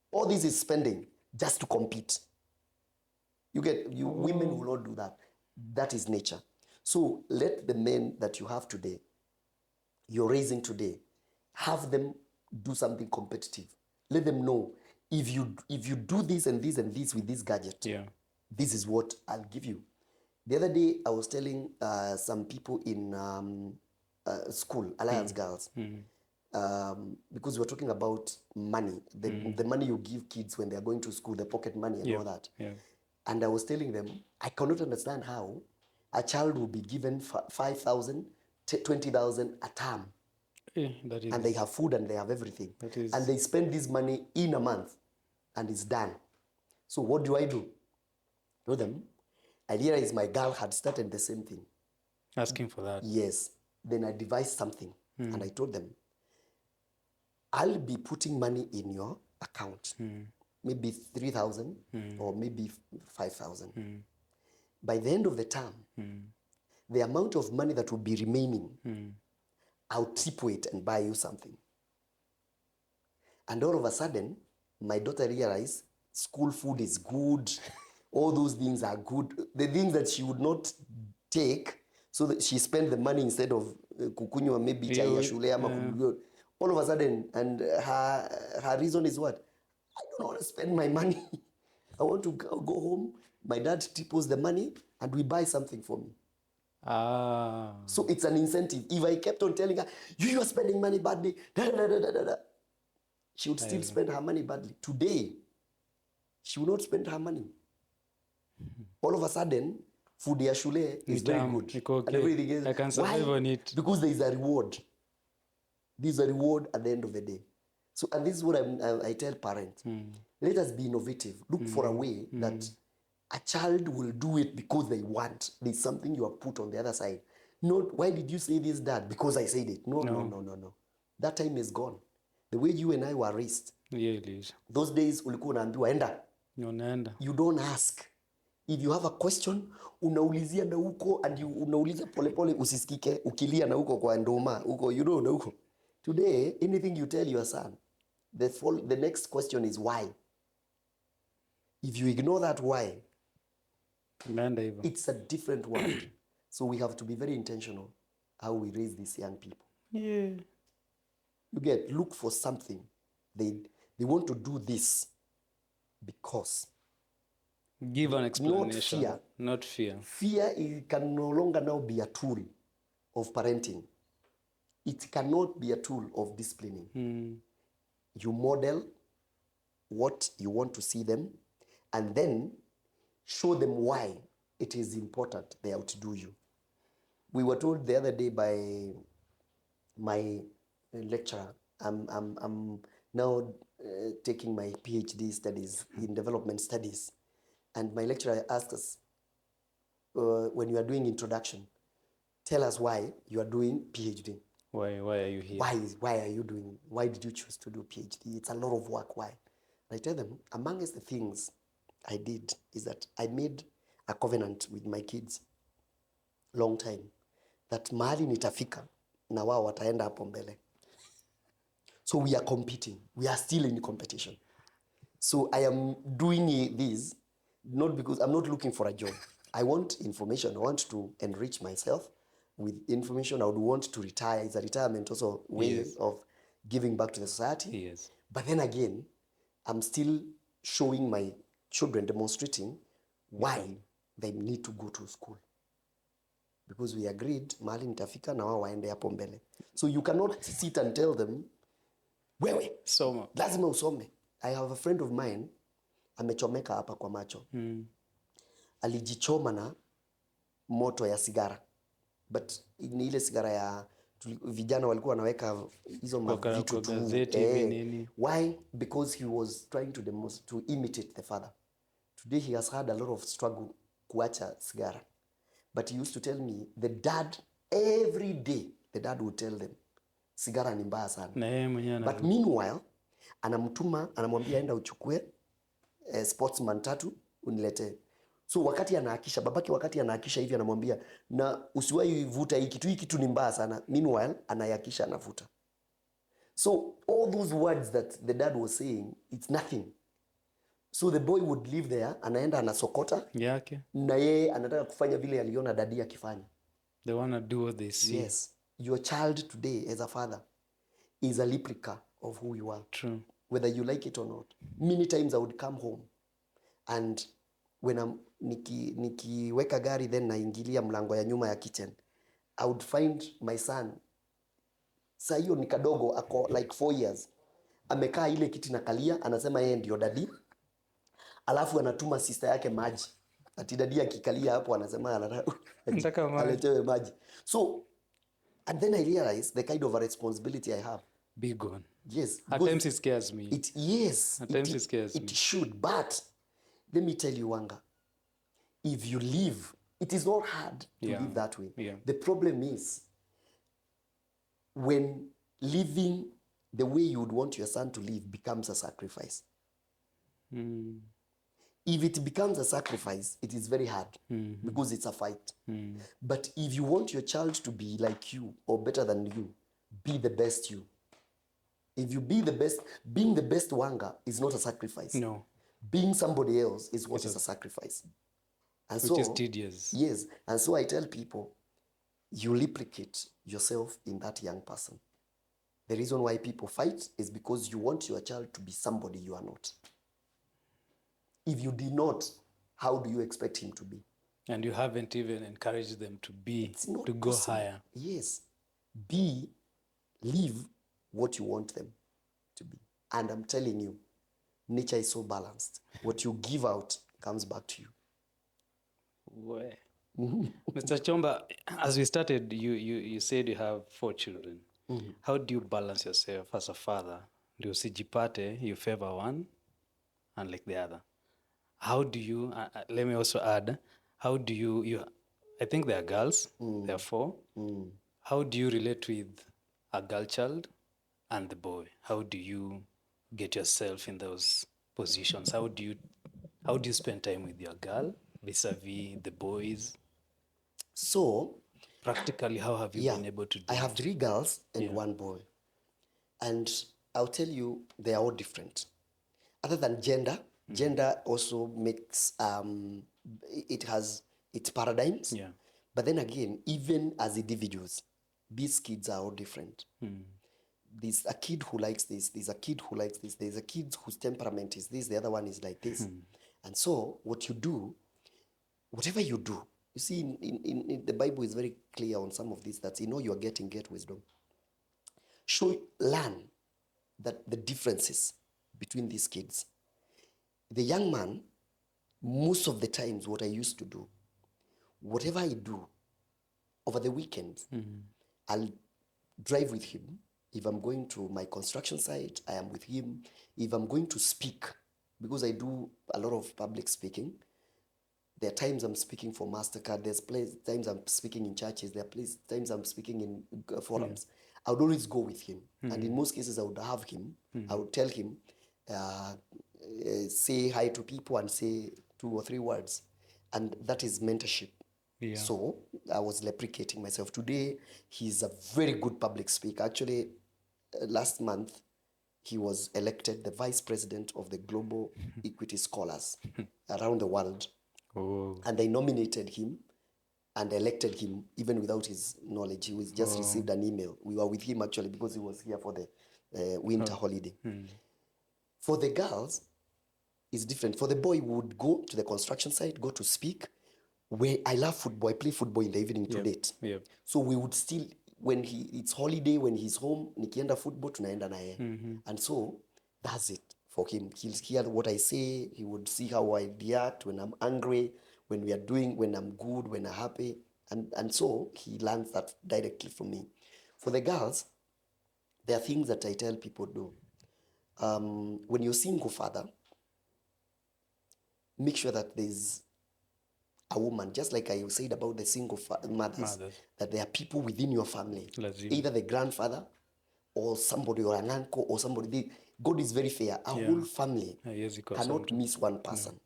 All this is spending just to compete. Women will not do that. That is nature. So let the men that you have today, you're raising today, have them do something competitive. Let them know, if you do this and this and this with this gadget, this is what I'll give you. The other day, I was telling some people in school, Alliance Girls, because we're talking about money, the money you give kids when they're going to school, the pocket money and all that. And I was telling them, I cannot understand how a child will be given 5,000, 20,000 a term. And they have food and they have everything. And they spend this money in a month and it's done. So what do? Tell them, I realized my girl had started the same thing. Asking for that. Yes. Then I devised something and I told them, I'll be putting money in your account. Maybe 3,000 or maybe 5,000. By the end of the term, the amount of money that will be remaining, I'll triple it and buy you something. And all of a sudden, my daughter realized school food is good. All those things are good. The things that she would not take, so that she spent the money instead of kukunywa maybe chai ya shule ama all of a sudden, and her reason is what? I don't want to spend my money. I want to go home. My dad triples the money and we buy something for me. So it's an incentive. If I kept on telling her, you are spending money badly, she would still spend her money badly. Today, she will not spend her money. All of a sudden, food ya shule is very good. Okay. And everything is. I can survive on it. Because there is a reward. There's a reward at the end of the day. So, and this is what I tell parents. Let us be innovative. Look for a way that a child will do it because they want. There's something you have put on the other side. Not, why did you say this, Dad? Because I said it. No. That time is gone. The way you and I were raised. Those days, ulikuwa unaambiwa enda. You don't ask. If you have a question, unaulizia na huko, and you unauliza pole usisikike, ukilia na huko kwa ndoma, huko, na huko. Today, anything you tell your son, the next question is why. If you ignore that why, it's a different world. So we have to be very intentional how we raise these young people. Yeah. You get, look for something. They want to do this because. Give an explanation. Not fear. Fear can no longer now be a tool of parenting. It cannot be a tool of disciplining. You model what you want to see them, and then show them why it is important they outdo you. We were told the other day by my lecturer, I'm now taking my PhD studies in development studies, and my lecturer asked us, when you are doing introduction, tell us why you are doing PhD. Why are you here? Why are you doing? Why did you choose to do PhD? It's a lot of work. Why? I tell them, amongst the things I did is that I made a covenant with my kids long time that mahali nitafika na wao wataenda hapo mbele. So we are competing. We are still in competition. So I am doing this not because I'm not looking for a job. I want information. I want to enrich myself with information. I would want to retire. It's a retirement also way of giving back to the society. Yes. But then again, I'm still showing my children, demonstrating why they need to go to school. Because we agreed, mahali nitafika na wao waende hapo mbele. So you cannot sit and tell them, wewe, soma. Lazima usome. I have a friend of mine, amechomeka hapa kwa macho. Alijichoma na moto ya sigara. But ni ile sigara ya vijana walikuwa wanaweka hizo mavitu tu. Why? Because he was trying to imitate the father. Today he has had a lot of struggle kuacha sigara. But he used to tell me, the dad, every day, the dad would tell them, sigara ni mbaya sana. But meanwhile, anamwambia enda uchukue sportsman 3 unilete. So wakati anaakisha, babaki wakati anaakisha hivi anamwambia, na usiwahi vuta hii kitu ni mbaya sana. Meanwhile, anayakisha anavuta. So all those words that the dad was saying, it's nothing. So the boy would live there, anaenda anasokota. Yake. Na yeye anataka kufanya vile aliona dadi akifanya. They want to do what they see. Yes. Your child today as a father is a replica of who you are. True. Whether you like it or not. Many times I would come home and when nikiweka gari then naingilia mlango ya nyuma ya kitchen, I would find my son. Saa hiyo ni kadogo, ako like 4 years. Amekaa ile kiti na kalia, anasema yeye ndio daddy. Alafu anatuma sister yake maji. Ati daddy akikalia hapo anasema anataka aletewe maji. So, and then I realized the kind of a responsibility I have. Be gone. Yes. At times it scares me. At times it scares me. It should, but let me tell you, Wanga, if you live, it is not hard to live that way. Yeah. The problem is when living the way you would want your son to live becomes a sacrifice. If it becomes a sacrifice, it is very hard because it's a fight. But if you want your child to be like you or better than you, be the best you. If you be the best, being the best Wanga is not a sacrifice. No. Being somebody else is what is a sacrifice. And which is tedious. Yes. And so I tell people, you replicate yourself in that young person. The reason why people fight is because you want your child to be somebody you are not. If you did not, how do you expect him to be? And you haven't even encouraged them to be, to go higher. Yes. Live what you want them to be. And I'm telling you, nature is so balanced. What you give out comes back to you. Mr. Chomba, as we started, you said you have 4 children. How do you balance yourself as a father? Do you usijipate, you favor one and like the other? How do you, let me also add, how do you I think they are girls, they are 4. How do you relate with a girl child and the boy? How do you get yourself in those positions? How do you spend time with your girl vis-a-vis the boys? So, practically, how have you been able to do I have 3 girls and 1 boy. And I'll tell you, they are all different. Other than gender, Gender also makes, it has its paradigms. Yeah. But then again, even as individuals, these kids are all different. There's a kid who likes this, there's a kid who likes this, there's a kid whose temperament is this, the other one is like this. And so what you do, whatever you do, you see in the Bible is very clear on some of this, that you are getting, get wisdom. Learn that the differences between these kids. The young man, most of the times what I used to do, whatever I do over the weekends, I'll drive with him. If I'm going to my construction site, I am with him. If I'm going to speak, because I do a lot of public speaking, there are times I'm speaking for MasterCard, there's times I'm speaking in churches, there are times I'm speaking in forums. I would always go with him. And in most cases, I would have him, I would tell him, say hi to people and say 2 or 3 words. And that is mentorship. Yeah. So I was replicating myself. Today, he's a very good public speaker. Actually, last month, he was elected the vice president of the Global Equity Scholars around the world. Oh. And they nominated him and elected him even without his knowledge. He was just received an email. We were with him actually because he was here for the winter holiday. For the girls, it's different. For the boy, we would go to the construction site, go to speak. Where I love football, I play football in the evening to date. So we would still, when it's holiday, when he's home, nikienda football, tunaenda na yeye. And so that's it for him. He'll hear what I say. He would see how I react when I'm angry, when I'm good, when I'm happy. And so he learns that directly from me. For the girls, there are things that I tell people do. When you're single father, make sure that there's a woman, just like I said about the single mothers, that there are people within your family, either the grandfather or somebody or an uncle or somebody. God is very fair. A whole family cannot miss one person.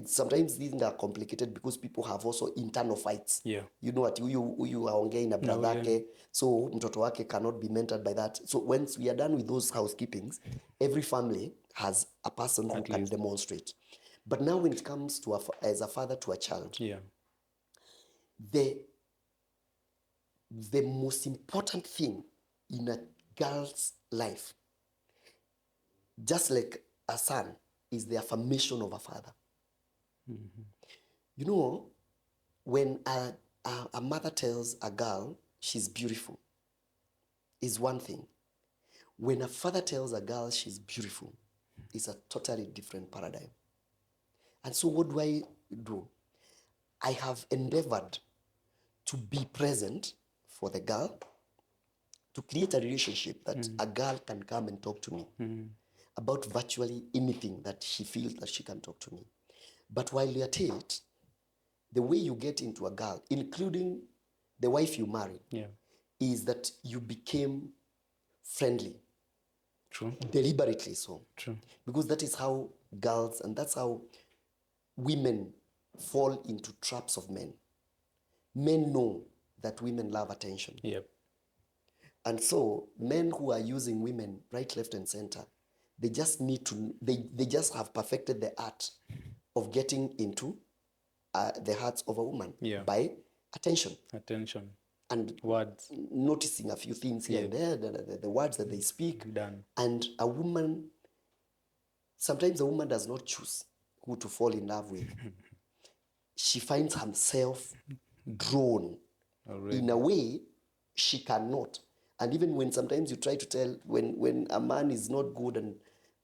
Sometimes these are complicated because people have also internal fights. You know what, you aongea na brother yake, so mtoto wake cannot be mentored by that. So once we are done with those housekeepings, every family has a person who can demonstrate. But now when it comes to as a father to a child, the most important thing in a girl's life, just like a son, is the affirmation of a father. You know, when a mother tells a girl she's beautiful, is one thing. When a father tells a girl she's beautiful, it's a totally different paradigm. And so what do? I have endeavored to be present for the girl, to create a relationship that a girl can come and talk to me about virtually anything that she feels that she can talk to me. But while you're at it, the way you get into a girl, including the wife you marry, is that you became friendly. True. Deliberately so. True. Because that is how girls, and that's how women fall into traps of men. Men know that women love attention. And so men who are using women right, left, and center, they just need to, they just have perfected the art of getting into the hearts of a woman by attention. And words. Noticing a few things here and there, the words that they speak. Done. And a woman, sometimes a woman does not choose who to fall in love with. She finds herself drawn in a way she cannot. And even when sometimes you try to tell, when a man is not good and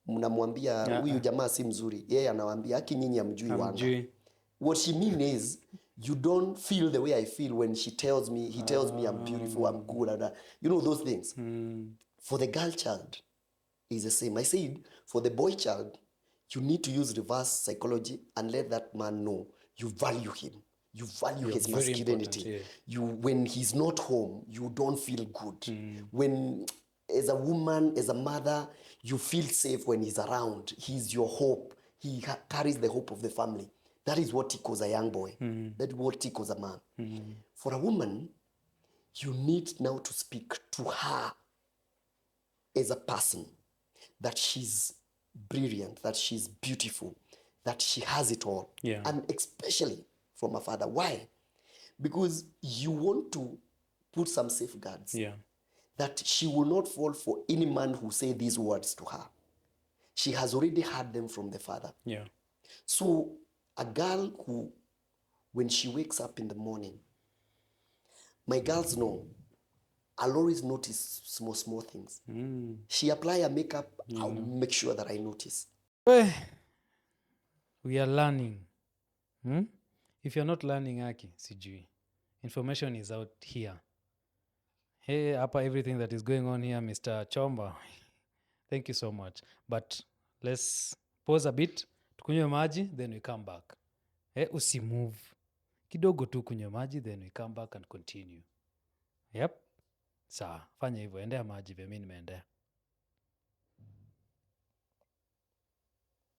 mnamwambia huyu jamaa si mzuri, yeye anawaambia haki nyinyi hamjui Wanga. What she means is, you don't feel the way I feel when he tells me I'm beautiful, I'm good, and you know those things. For the girl child, is the same. I said, for the boy child, you need to use reverse psychology and let that man know you value him. You value his masculinity. When he's not home, you don't feel good. When, as a woman, as a mother, you feel safe when he's around. He's your hope. He carries the hope of the family. That is what tickles a young boy. That is what tickles a man. For a woman, you need now to speak to her as a person, that she's brilliant, that she's beautiful, that she has it all. Yeah. And especially from a father. Why? Because you want to put some safeguards. Yeah. That she will not fall for any man who say these words to her. She has already heard them from the father. Yeah. So a girl who, when she wakes up in the morning, my girls know, I'll always notice small things. She apply a makeup, I'll make sure that I notice. Well, we are learning. If you're not learning, Aki, sijui. Information is out here. Hey, Appa, everything that is going on here, Mr. Chomba. Thank you so much. But let's pause a bit, tukunywe maji, then we come back. Usimove. Kidogo tu kunywe maji, then we come back and continue. Yep. Sawa, fanya hivyo, endea maji vya mimi nimeendea.